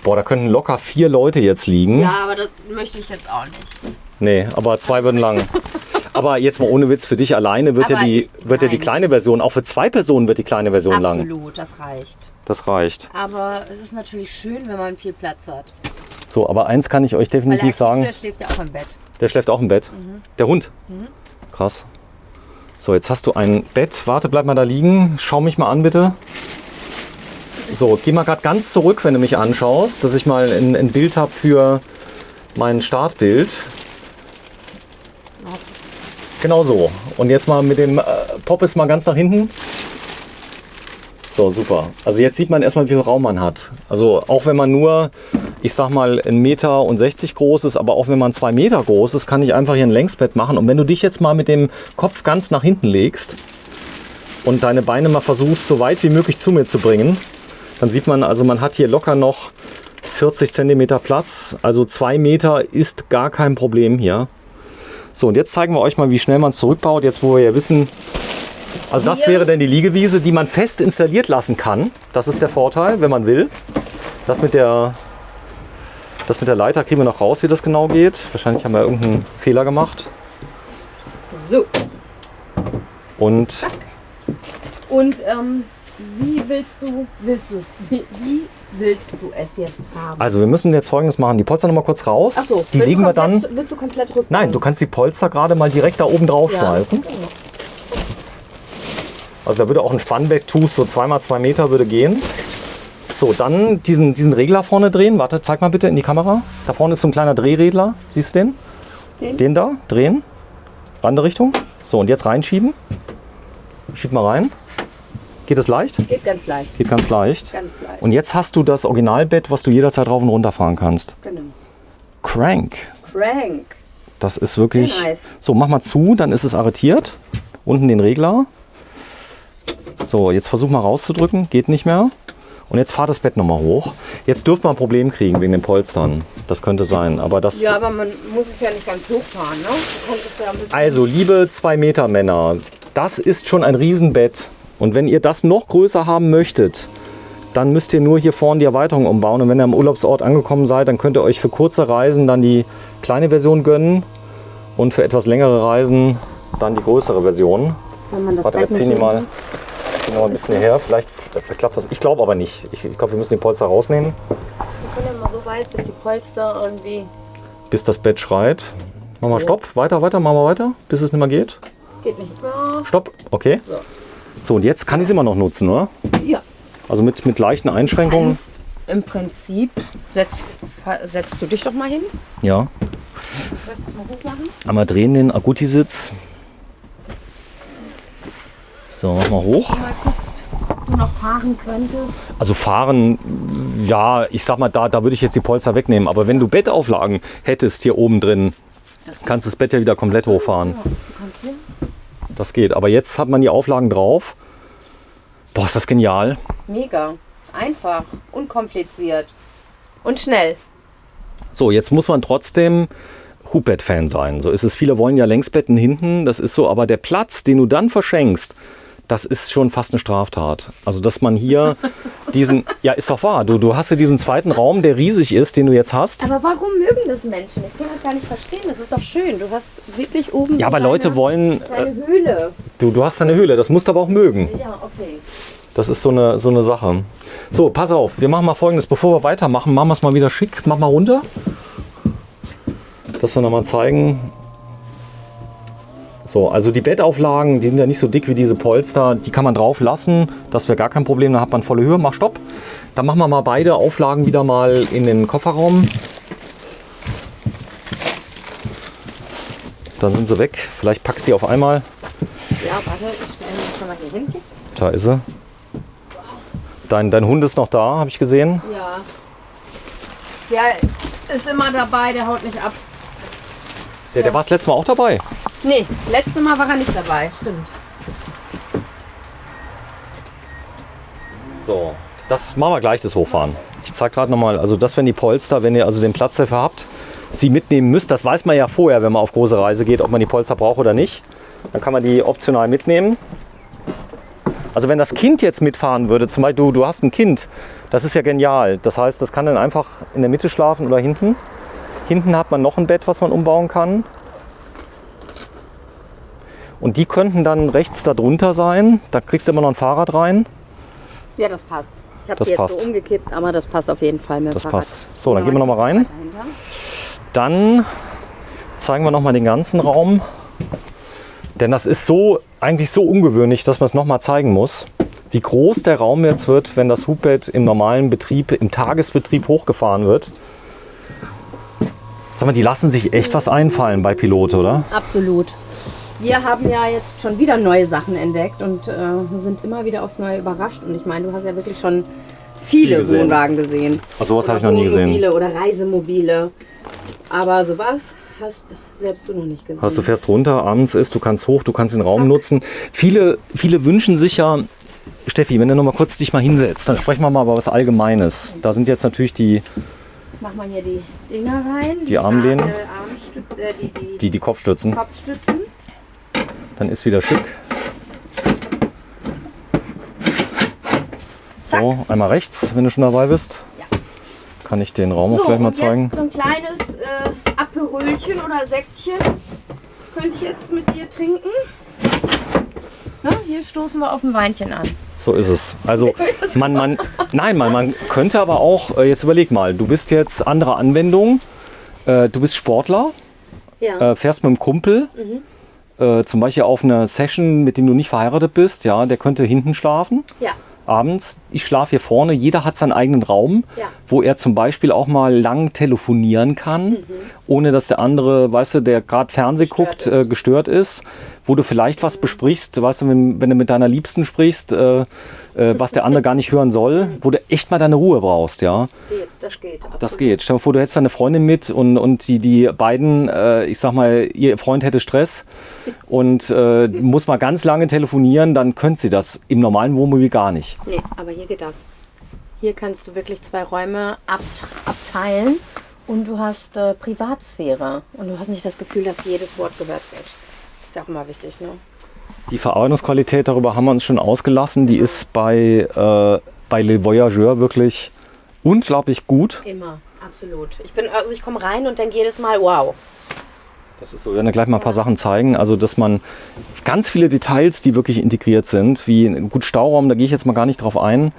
[SPEAKER 1] Boah, da könnten locker 4 Leute jetzt liegen.
[SPEAKER 2] Ja, aber das möchte ich jetzt auch nicht.
[SPEAKER 1] Nee, aber 2 würden lang. Aber jetzt mal ohne Witz, für dich alleine wird ja die kleine Version, auch für 2 Personen wird die kleine Version lang.
[SPEAKER 2] Absolut, das reicht.
[SPEAKER 1] Das reicht.
[SPEAKER 2] Aber es ist natürlich schön, wenn man viel Platz hat.
[SPEAKER 1] So, aber eins kann ich euch definitiv sagen.
[SPEAKER 2] Der schläft ja auch im Bett.
[SPEAKER 1] Der schläft auch im Bett? Der Hund? Krass. So, jetzt hast du ein Bett. Warte, bleib mal da liegen. Schau mich mal an, bitte. So, geh mal gerade ganz zurück, wenn du mich anschaust, dass ich mal ein Bild habe für mein Startbild. Genau so. Und jetzt mal mit dem Poppes mal ganz nach hinten. So, super. Also jetzt sieht man erstmal, wie viel Raum man hat. Also auch wenn man nur, ich sag mal, 1,60 Meter groß ist, aber auch wenn man 2 Meter groß ist, kann ich einfach hier ein Längsbett machen. Und wenn du dich jetzt mal mit dem Kopf ganz nach hinten legst und deine Beine mal versuchst, so weit wie möglich zu mir zu bringen, dann sieht man, also man hat hier locker noch 40 Zentimeter Platz. Also 2 Meter ist gar kein Problem hier. So, und jetzt zeigen wir euch mal, wie schnell man es zurückbaut. Jetzt, wo wir ja wissen, also das wäre dann die Liegewiese, die man fest installiert lassen kann. Das ist der Vorteil, wenn man will. Das mit der Leiter kriegen wir noch raus, wie das genau geht. Wahrscheinlich haben wir irgendeinen Fehler gemacht.
[SPEAKER 2] So.
[SPEAKER 1] Und
[SPEAKER 2] wie willst du es jetzt haben?
[SPEAKER 1] also wir müssen jetzt Folgendes machen. Die Polster noch mal kurz raus.
[SPEAKER 2] Ach so,
[SPEAKER 1] die legen wir dann.
[SPEAKER 2] Willst du komplett rückbauen?
[SPEAKER 1] Nein, du kannst die Polster gerade mal direkt da oben drauf schmeißen.
[SPEAKER 2] Genau.
[SPEAKER 1] Also da würde auch ein Spannbeck-Tuch, so 2 x 2 Meter würde gehen. So, dann diesen Regler vorne drehen. Warte, zeig mal bitte in die Kamera. Da vorne ist so ein kleiner Drehregler. Siehst du den? Den da, drehen. Andere Richtung. So, und jetzt reinschieben. Schieb mal rein. Geht es leicht?
[SPEAKER 2] Geht ganz leicht.
[SPEAKER 1] Geht ganz leicht.
[SPEAKER 2] Ganz leicht.
[SPEAKER 1] Und jetzt hast du das Originalbett, was du jederzeit rauf und runter fahren kannst.
[SPEAKER 2] Genau.
[SPEAKER 1] Crank.
[SPEAKER 2] Crank.
[SPEAKER 1] Das ist wirklich...
[SPEAKER 2] Sehr nice.
[SPEAKER 1] So, mach mal zu, dann ist es arretiert. Unten den Regler. So, jetzt versuch mal rauszudrücken. Geht nicht mehr. Und jetzt fahr das Bett nochmal hoch. Jetzt dürfte man ein Problem kriegen wegen den Polstern. Das könnte sein. Aber das...
[SPEAKER 2] Ja, aber man muss es ja nicht ganz hochfahren, ne? Du kannst es ja ein bisschen
[SPEAKER 1] Also, liebe 2 Meter Männer, das ist schon ein Riesenbett. Und wenn ihr das noch größer haben möchtet, dann müsst ihr nur hier vorne die Erweiterung umbauen. Und wenn ihr am Urlaubsort angekommen seid, dann könnt ihr euch für kurze Reisen dann die kleine Version gönnen und für etwas längere Reisen dann die größere Version.
[SPEAKER 2] wenn man das
[SPEAKER 1] Warte, wir
[SPEAKER 2] Bett
[SPEAKER 1] ziehen
[SPEAKER 2] nicht
[SPEAKER 1] die mal ein bisschen her. Vielleicht klappt das. Ich glaube aber nicht. Ich glaube, wir müssen die Polster rausnehmen.
[SPEAKER 2] Wir können ja mal so weit, bis die Polster irgendwie...
[SPEAKER 1] Bis das Bett schreit. Machen wir Stopp. Weiter, machen wir weiter, bis es nicht mehr geht.
[SPEAKER 2] Geht nicht mehr.
[SPEAKER 1] Stopp. Okay. So, und jetzt kann ich es immer noch nutzen, oder?
[SPEAKER 2] Ja.
[SPEAKER 1] Also mit leichten Einschränkungen.
[SPEAKER 2] Im Prinzip setzt du dich doch mal hin.
[SPEAKER 1] Ja.
[SPEAKER 2] Soll ich das mal hoch machen?
[SPEAKER 1] Einmal drehen den Aguti-Sitz. So, mach mal hoch.
[SPEAKER 2] Mal guckst, ob du noch fahren könntest.
[SPEAKER 1] Also fahren, ja, ich sag mal, da würde ich jetzt die Polster wegnehmen. Aber wenn du Bettauflagen hättest hier oben drin, kannst du das Bett ja wieder komplett hochfahren.
[SPEAKER 2] Ja, du kannst hier.
[SPEAKER 1] Das geht. Aber jetzt hat man die Auflagen drauf. Boah, ist das genial.
[SPEAKER 2] Mega. Einfach. Unkompliziert. Und schnell.
[SPEAKER 1] So, jetzt muss man trotzdem Hubbett-Fan sein. So ist es. Viele wollen ja Längsbetten hinten. Das ist so. Aber der Platz, den du dann verschenkst, das ist schon fast eine Straftat. Also, dass man hier diesen... Ja, ist doch wahr. Du hast ja diesen zweiten Raum, der riesig ist, den du jetzt hast.
[SPEAKER 2] Aber warum mögen das Menschen? Ich kann das gar nicht verstehen. Das ist doch schön. Du hast wirklich oben
[SPEAKER 1] Ja,
[SPEAKER 2] so
[SPEAKER 1] aber Leute wollen...
[SPEAKER 2] deine Höhle.
[SPEAKER 1] Du hast eine Höhle. Das musst du aber auch mögen.
[SPEAKER 2] Ja, okay.
[SPEAKER 1] Das ist so eine Sache. So, pass auf. Wir machen mal Folgendes. Bevor wir weitermachen, machen wir es mal wieder schick. Mach mal runter. Dass wir nochmal zeigen... So, also die Bettauflagen, die sind ja nicht so dick wie diese Polster, die kann man drauf lassen, das wäre gar kein Problem, dann hat man volle Höhe. Mach Stopp. Dann machen wir mal beide Auflagen wieder mal in den Kofferraum. dann sind sie weg. Vielleicht packst du sie auf einmal.
[SPEAKER 2] Ja, warte, ich stelle mich schon mal hier hin.
[SPEAKER 1] Da ist sie. Dein Hund ist noch da, habe ich gesehen.
[SPEAKER 2] Ja. Der ist immer dabei, der haut nicht ab.
[SPEAKER 1] Der war das letzte Mal auch dabei.
[SPEAKER 2] Nee, letztes Mal war er nicht dabei, stimmt.
[SPEAKER 1] So, das machen wir gleich, das Hochfahren. Ich zeige gerade nochmal, also das wären die Polster, wenn ihr also den Platz dafür habt, sie mitnehmen müsst. Das weiß man ja vorher, wenn man auf große Reise geht, ob man die Polster braucht oder nicht. Dann kann man die optional mitnehmen. Also wenn das Kind jetzt mitfahren würde, zum Beispiel du hast ein Kind, das ist ja genial. Das heißt, das kann dann einfach in der Mitte schlafen oder hinten. Hinten hat man noch ein Bett, was man umbauen kann. Und die könnten dann rechts darunter sein. Da kriegst du immer noch ein Fahrrad rein.
[SPEAKER 2] Ja, das passt. Ich habe
[SPEAKER 1] Das
[SPEAKER 2] jetzt
[SPEAKER 1] passt.
[SPEAKER 2] so umgekippt, aber das passt auf jeden Fall mit dem
[SPEAKER 1] Das
[SPEAKER 2] Fahrrad.
[SPEAKER 1] passt. So, dann gehen wir noch mal rein. Dann zeigen wir noch mal den ganzen Raum. Denn das ist so eigentlich so ungewöhnlich, dass man es noch mal zeigen muss, wie groß der Raum jetzt wird, wenn das Hubbett im normalen Betrieb, im Tagesbetrieb hochgefahren wird. Sag mal, die lassen sich echt was einfallen bei Pilot, oder?
[SPEAKER 2] Absolut. Wir haben ja jetzt schon wieder neue Sachen entdeckt und sind immer wieder aufs Neue überrascht. Und ich meine, du hast ja wirklich schon viele
[SPEAKER 1] gesehen.
[SPEAKER 2] Wohnwagen gesehen.
[SPEAKER 1] Also sowas
[SPEAKER 2] Oder
[SPEAKER 1] habe ich noch nie gesehen.
[SPEAKER 2] Wohnmobile oder Reisemobile. Aber sowas hast selbst du noch nicht gesehen.
[SPEAKER 1] Du fährst runter, abends ist, du kannst hoch, du kannst den Raum nutzen. Viele wünschen sich ja, Steffi, wenn du noch mal kurz dich mal hinsetzt, dann sprechen wir mal über was Allgemeines. Da sind jetzt natürlich die
[SPEAKER 2] Mach mal hier die Dinger rein.
[SPEAKER 1] Die Armlehnen.
[SPEAKER 2] Die
[SPEAKER 1] Kopfstützen.
[SPEAKER 2] Kopfstützen.
[SPEAKER 1] Dann ist wieder schick. So, einmal rechts, wenn du schon dabei bist.
[SPEAKER 2] Ja.
[SPEAKER 1] Kann ich den Raum auch
[SPEAKER 2] So,
[SPEAKER 1] gleich mal
[SPEAKER 2] und
[SPEAKER 1] zeigen.
[SPEAKER 2] jetzt so ein kleines Aperölchen oder Sektchen könnte ich jetzt mit dir trinken. Na, hier stoßen wir auf ein Weinchen an.
[SPEAKER 1] So ist es. Also man könnte aber auch, jetzt überleg mal, du bist jetzt andere Anwendung, du bist Sportler,
[SPEAKER 2] Ja.
[SPEAKER 1] fährst mit einem Kumpel, zum Beispiel auf einer Session, mit dem du nicht verheiratet bist, ja, der könnte hinten schlafen.
[SPEAKER 2] Ja.
[SPEAKER 1] Abends, ich schlafe hier vorne, jeder hat seinen eigenen Raum,
[SPEAKER 2] Ja.
[SPEAKER 1] wo er zum Beispiel auch mal lang telefonieren kann, ohne dass der andere, weißt du, der gerade Fernseh guckt, gestört ist, wo du vielleicht was besprichst, weißt du, wenn du mit deiner Liebsten sprichst, was der andere gar nicht hören soll, wo du echt mal deine Ruhe brauchst, ja.
[SPEAKER 2] Das geht. Absolut.
[SPEAKER 1] Das geht. Stell dir vor, du hättest deine Freundin mit und die beiden, ich sag mal, ihr Freund hätte Stress und muss mal ganz lange telefonieren, dann könnte sie das im normalen Wohnmobil gar nicht.
[SPEAKER 2] Nee, aber hier geht das. Hier kannst du wirklich 2 Räume abteilen und du hast Privatsphäre. Und du hast nicht das Gefühl, dass jedes Wort gehört wird. Ist ja auch immer wichtig, ne?
[SPEAKER 1] Die Verarbeitungsqualität, darüber haben wir uns schon ausgelassen, die ist bei Le Voyageur wirklich unglaublich gut.
[SPEAKER 2] Immer, absolut. Ich komme rein und denke jedes Mal, wow.
[SPEAKER 1] Das ist so, wir werden gleich mal ein paar Sachen zeigen. Also, dass man ganz viele Details, die wirklich integriert sind, wie gut Stauraum, da gehe ich jetzt mal gar nicht drauf ein,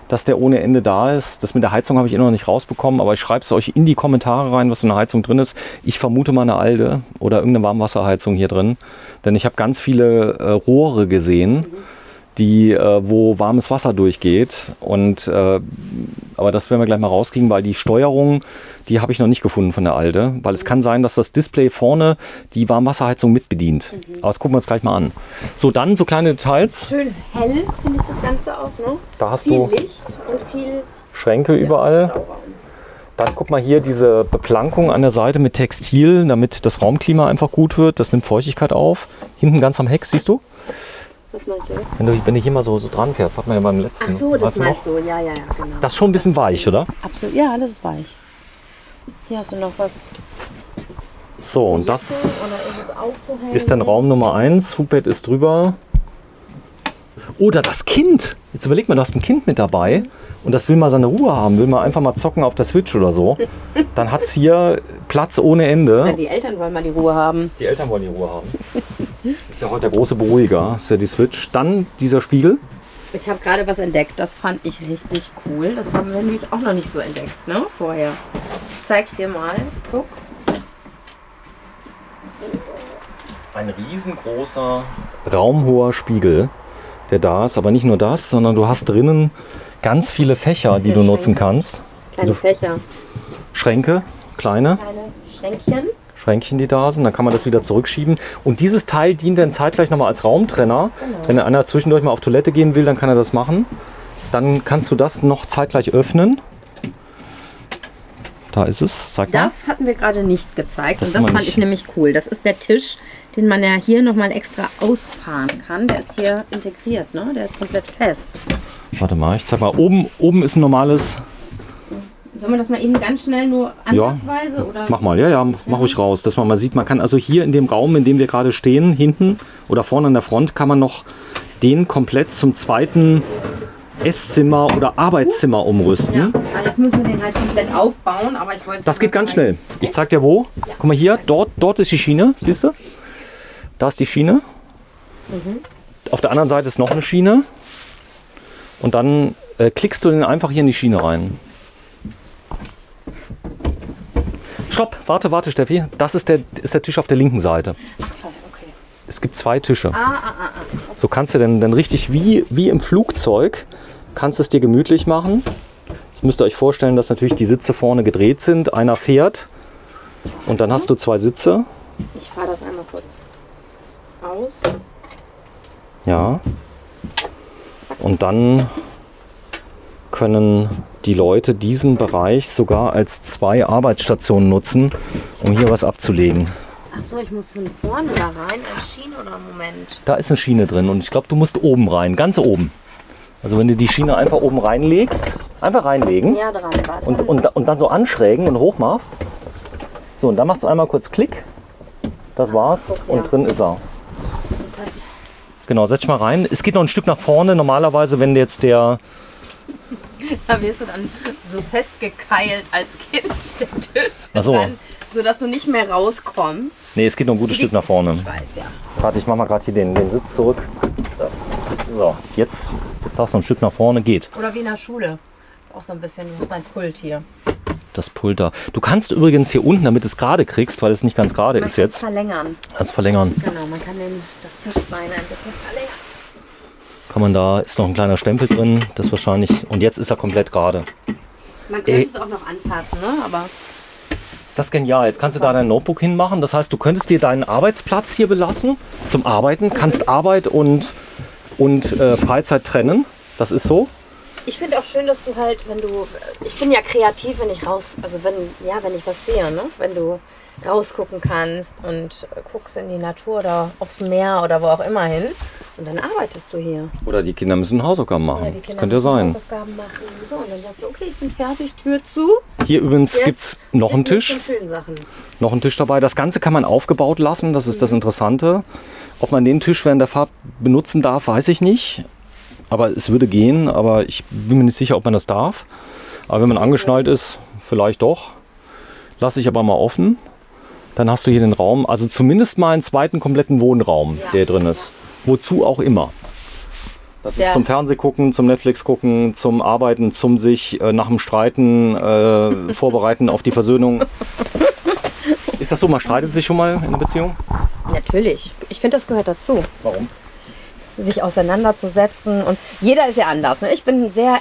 [SPEAKER 1] dass der ohne Ende da ist. Das mit der Heizung habe ich immer noch nicht rausbekommen, aber ich schreibe es euch in die Kommentare rein, was für eine Heizung drin ist. Ich vermute mal eine Alde oder irgendeine Warmwasserheizung hier drin, denn ich habe ganz viele Rohre gesehen, wo warmes Wasser durchgeht. Und, aber das werden wir gleich mal rauskriegen, weil die Steuerung, die habe ich noch nicht gefunden von der Alde. Weil es kann sein, dass das Display vorne die Warmwasserheizung mitbedient. Aber das gucken wir uns gleich mal an. So, dann so kleine Details.
[SPEAKER 2] Schön hell finde ich das Ganze auch, ne?
[SPEAKER 1] Da hast
[SPEAKER 2] Viel
[SPEAKER 1] du
[SPEAKER 2] Licht und viel
[SPEAKER 1] Schränke überall.
[SPEAKER 2] Stauraum.
[SPEAKER 1] Dann guck mal hier diese Beplankung an der Seite mit Textil, damit das Raumklima einfach gut wird. Das nimmt Feuchtigkeit auf. Hinten ganz am Heck, siehst du?
[SPEAKER 2] Was meinst du?
[SPEAKER 1] Wenn du hier mal so dran fährst, hat man ja beim letzten.
[SPEAKER 2] Ach so, das
[SPEAKER 1] weißt du noch?
[SPEAKER 2] meinst du. Ja, genau.
[SPEAKER 1] Das ist schon ein bisschen weich, oder?
[SPEAKER 2] Absolut, ja, das ist weich. Hier hast du noch was.
[SPEAKER 1] So, und
[SPEAKER 2] Oder
[SPEAKER 1] das
[SPEAKER 2] ist es aufzuhängen?
[SPEAKER 1] ist dann Raum Nummer 1. Hubbett ist drüber. Oder das Kind. Jetzt überleg mal, du hast ein Kind mit dabei und das will mal seine Ruhe haben, will mal einfach mal zocken auf der Switch oder so. Dann hat es hier Platz ohne
[SPEAKER 2] Ja,
[SPEAKER 1] Ende.
[SPEAKER 2] die Eltern wollen mal die Ruhe haben.
[SPEAKER 1] Die Eltern wollen die Ruhe haben. Ist ja heute der große Beruhiger, ist ja die Switch. Dann dieser Spiegel.
[SPEAKER 2] Ich habe gerade was entdeckt, das fand ich richtig cool. Das haben wir nämlich auch noch nicht so entdeckt, ne? Vorher. Zeig dir mal. Guck.
[SPEAKER 1] Ein riesengroßer, raumhoher Spiegel, der da ist. Aber nicht nur das, sondern du hast drinnen ganz viele Fächer, die du nutzen kannst.
[SPEAKER 2] Kleine Fächer.
[SPEAKER 1] Schränke, kleine.
[SPEAKER 2] Kleine Schränkchen.
[SPEAKER 1] Schränkchen, die da sind. Dann kann man das wieder zurückschieben. Und dieses Teil dient dann zeitgleich nochmal als Raumtrenner. Genau. Wenn einer zwischendurch mal auf Toilette gehen will, dann kann er das machen. Dann kannst du das noch zeitgleich öffnen. Da ist es. Zeig mal.
[SPEAKER 2] Das hatten wir gerade nicht gezeigt und das fand ich nämlich cool. Das ist der Tisch, den man ja hier nochmal extra ausfahren kann. Der ist hier integriert, ne? Der ist komplett fest.
[SPEAKER 1] Warte mal, ich zeig mal. Oben ist ein normales...
[SPEAKER 2] Sollen wir das mal eben ganz schnell nur ansatzweise?
[SPEAKER 1] Ja,
[SPEAKER 2] oder?
[SPEAKER 1] Mach mal, ja, mach ruhig raus, dass man mal sieht, man kann also hier in dem Raum, in dem wir gerade stehen, hinten oder vorne an der Front, kann man noch den komplett zum zweiten Esszimmer oder Arbeitszimmer umrüsten.
[SPEAKER 2] Ja, jetzt müssen wir den halt komplett aufbauen, aber ich wollte...
[SPEAKER 1] Das geht ganz schnell. Ich zeig dir wo. Ja. Guck mal hier, dort ist die Schiene, siehst du? Da ist die Schiene. Mhm. Auf der anderen Seite ist noch eine Schiene. Und dann klickst du den einfach hier in die Schiene rein. Stopp, warte, Steffi. Das ist der Tisch auf der linken Seite.
[SPEAKER 2] Ach so, okay.
[SPEAKER 1] Es gibt 2 Tische. So kannst du dann richtig wie im Flugzeug, kannst es dir gemütlich machen. Jetzt müsst ihr euch vorstellen, dass natürlich die Sitze vorne gedreht sind. Einer fährt und dann hast du 2 Sitze.
[SPEAKER 2] Ich fahre das einmal kurz aus.
[SPEAKER 1] Ja. Und dann können die Leute diesen Bereich sogar als 2 Arbeitsstationen nutzen, um hier was abzulegen.
[SPEAKER 2] Ach so, ich muss von vorne da rein, Schiene oder Moment?
[SPEAKER 1] Da ist eine Schiene drin und ich glaube, du musst oben rein, ganz oben. Also wenn du die Schiene einfach oben reinlegst, einfach reinlegen
[SPEAKER 2] ja, dran,
[SPEAKER 1] und dann so anschrägen und hoch machst. So, und dann macht es einmal kurz Klick. Das war's und drin ist er. Genau, setz dich mal rein. Es geht noch ein Stück nach vorne. Normalerweise, wenn jetzt der...
[SPEAKER 2] Da wirst du dann so festgekeilt als Kind, der Tisch.
[SPEAKER 1] Ach so.
[SPEAKER 2] Sodass du nicht mehr rauskommst.
[SPEAKER 1] Nee, es geht noch ein gutes Stück nach vorne.
[SPEAKER 2] Ich weiß, ja.
[SPEAKER 1] Warte, ich mach mal gerade hier den Sitz zurück. So, jetzt darfst du ein Stück nach vorne. Geht.
[SPEAKER 2] Oder wie in der Schule. Auch so ein bisschen, du hast dein Pult hier.
[SPEAKER 1] Das Pult da. Du kannst übrigens hier unten, damit du es gerade kriegst, weil es nicht ganz gerade ist jetzt.
[SPEAKER 2] Verlängern.
[SPEAKER 1] Kannst verlängern.
[SPEAKER 2] Genau, man kann das Tischbein ein bisschen verlängern.
[SPEAKER 1] Kann man da, ist noch ein kleiner Stempel drin, das wahrscheinlich, und jetzt ist er komplett gerade.
[SPEAKER 2] Man könnte es auch noch anpassen, ne? Aber
[SPEAKER 1] das ist genial. Jetzt kannst du da dein Notebook hinmachen. Das heißt, du könntest dir deinen Arbeitsplatz hier belassen zum Arbeiten, kannst Arbeit und Freizeit trennen. Das ist so.
[SPEAKER 2] Ich finde auch schön, dass du halt, ich bin ja kreativ, wenn ich wenn ich was sehe, ne? Wenn du rausgucken kannst und guckst in die Natur oder aufs Meer oder wo auch immer hin und dann arbeitest du hier.
[SPEAKER 1] Oder die Kinder müssen Hausaufgaben machen. Das könnte ja sein.
[SPEAKER 2] Hausaufgaben machen. So, und dann sagst du, okay, ich bin fertig, Tür zu.
[SPEAKER 1] Hier übrigens gibt es noch einen Tisch. Noch einen Tisch dabei. Das Ganze kann man aufgebaut lassen, das ist das Interessante. Ob man den Tisch während der Fahrt benutzen darf, weiß ich nicht. Aber es würde gehen, aber ich bin mir nicht sicher, ob man das darf. Aber wenn man angeschnallt ist, vielleicht doch. Lasse ich aber mal offen. Dann hast du hier den Raum, also zumindest mal einen zweiten kompletten Wohnraum, der drin ist. Wozu auch immer. Das ist zum Fernsehgucken, zum Netflix gucken, zum Arbeiten, zum sich nach dem Streiten vorbereiten auf die Versöhnung. Ist das so, man streitet sich schon mal in einer Beziehung?
[SPEAKER 2] Natürlich. Ich finde, das gehört dazu.
[SPEAKER 1] Warum?
[SPEAKER 2] Sich auseinanderzusetzen und jeder ist ja anders. Ne? Ich bin ein sehr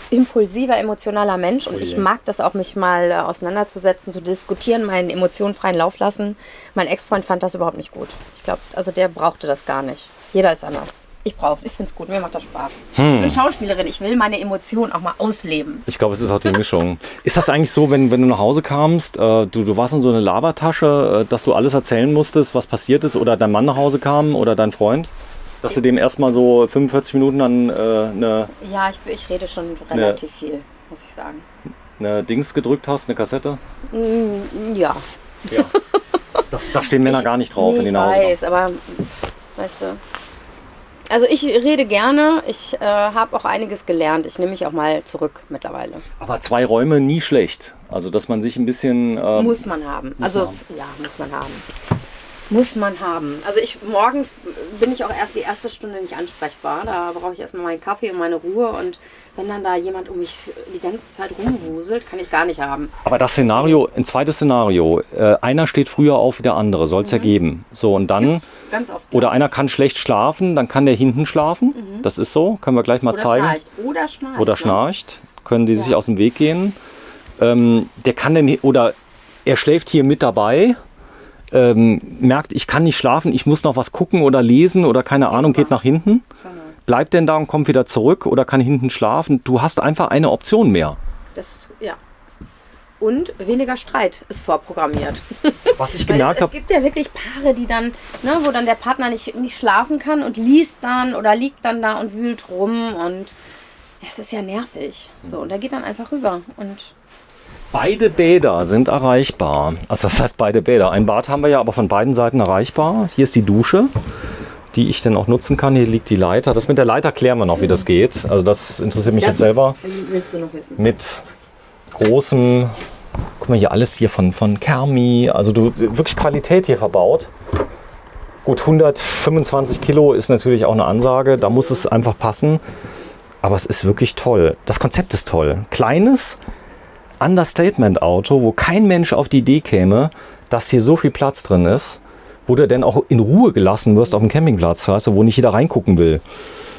[SPEAKER 2] impulsiver, emotionaler Mensch und ich mag das auch, mich mal auseinanderzusetzen, zu diskutieren, meinen Emotionen freien Lauf lassen. Mein Ex-Freund fand das überhaupt nicht gut. Ich glaube, also der brauchte das gar nicht. Jeder ist anders. Ich brauch's, ich finde es gut, mir macht das Spaß. Ich bin Schauspielerin, ich will meine Emotionen auch mal ausleben.
[SPEAKER 1] Ich glaube, es ist auch die Mischung. Ist das eigentlich so, wenn du nach Hause kamst, du warst in so eine Labertasche, dass du alles erzählen musstest, was passiert ist, oder dein Mann nach Hause kam oder dein Freund? Dass du dem erstmal so 45 Minuten an eine...
[SPEAKER 2] Ja, ich rede schon relativ viel, muss ich sagen.
[SPEAKER 1] Eine Dings gedrückt hast, eine Kassette?
[SPEAKER 2] Ja.
[SPEAKER 1] Da stehen Männer gar nicht drauf, wenn die nach Hause kommen.
[SPEAKER 2] Ich weiß, aber weißt du... Also ich rede gerne, ich habe auch einiges gelernt. Ich nehme mich auch mal zurück mittlerweile.
[SPEAKER 1] Aber 2 Räume nie schlecht. Also dass man sich ein bisschen...
[SPEAKER 2] muss man haben. Muss man haben. Muss man haben. Also morgens bin ich auch erst die erste Stunde nicht ansprechbar. Da brauche ich erstmal meinen Kaffee und meine Ruhe. Und wenn dann da jemand um mich die ganze Zeit rumwuselt, kann ich gar nicht haben.
[SPEAKER 1] Aber das Szenario, ein zweites Szenario, einer steht früher auf wie der andere, soll es ja geben. So, und dann,
[SPEAKER 2] ganz oft,
[SPEAKER 1] oder einer kann schlecht schlafen, dann kann der hinten schlafen. Das ist so, können wir gleich mal zeigen. Oder schnarcht. Können die sich aus dem Weg gehen. Der kann dann, oder er schläft hier mit dabei. merkt, ich kann nicht schlafen, ich muss noch was gucken oder lesen oder keine Ahnung, geht nach hinten, bleibt denn da und kommt wieder zurück oder kann hinten schlafen. Du hast einfach eine Option mehr.
[SPEAKER 2] Ja. Und weniger Streit ist vorprogrammiert.
[SPEAKER 1] Was ich gemerkt habe.
[SPEAKER 2] Es gibt ja wirklich Paare, die dann, ne, wo dann der Partner nicht schlafen kann und liest dann oder liegt dann da und wühlt rum und das ist ja nervig. So, und der geht dann einfach rüber. Und
[SPEAKER 1] beide Bäder sind erreichbar. Also das heißt beide Bäder. Ein Bad haben wir ja aber von beiden Seiten erreichbar. Hier ist die Dusche, die ich dann auch nutzen kann. Hier liegt die Leiter. Das mit der Leiter klären wir noch, wie das geht. Also das interessiert mich jetzt selber.
[SPEAKER 2] Willst du noch wissen?
[SPEAKER 1] Mit großem, guck mal hier alles hier von Kermi, also wirklich Qualität hier verbaut. Gut, 125 Kilo ist natürlich auch eine Ansage, da muss es einfach passen, aber es ist wirklich toll. Das Konzept ist toll. Kleines Understatement-Auto, wo kein Mensch auf die Idee käme, dass hier so viel Platz drin ist, wo du dann auch in Ruhe gelassen wirst auf dem Campingplatz, weißt du, wo nicht jeder reingucken will.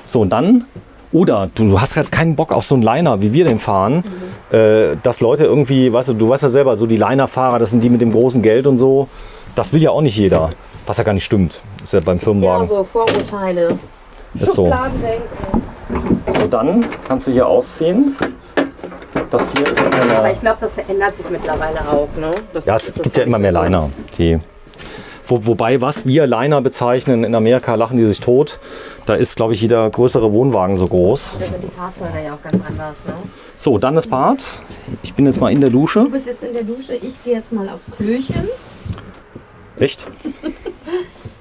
[SPEAKER 1] So, und dann oder du hast halt keinen Bock auf so einen Liner, wie wir den fahren, dass Leute irgendwie, weißt du weißt ja selber, so die Liner-Fahrer, das sind die mit dem großen Geld und so. Das will ja auch nicht jeder, was ja gar nicht stimmt. Ist ja beim Firmenwagen.
[SPEAKER 2] Ja, so Vorurteile.
[SPEAKER 1] Ist so. So, dann kannst du hier ausziehen. Das hier ist eine...
[SPEAKER 2] Aber ich glaube, das ändert sich mittlerweile auch, ne?
[SPEAKER 1] Ja, es gibt ja immer mehr Liner. Wobei, was wir Liner bezeichnen, in Amerika lachen die sich tot. Da ist, glaube ich, jeder größere Wohnwagen so groß.
[SPEAKER 2] Da sind die Fahrzeuge ja auch ganz anders, ne?
[SPEAKER 1] So, dann das Bad. Ich bin jetzt mal in der Dusche.
[SPEAKER 2] Du bist jetzt in der Dusche, ich gehe jetzt mal aufs Klöchen.
[SPEAKER 1] Echt?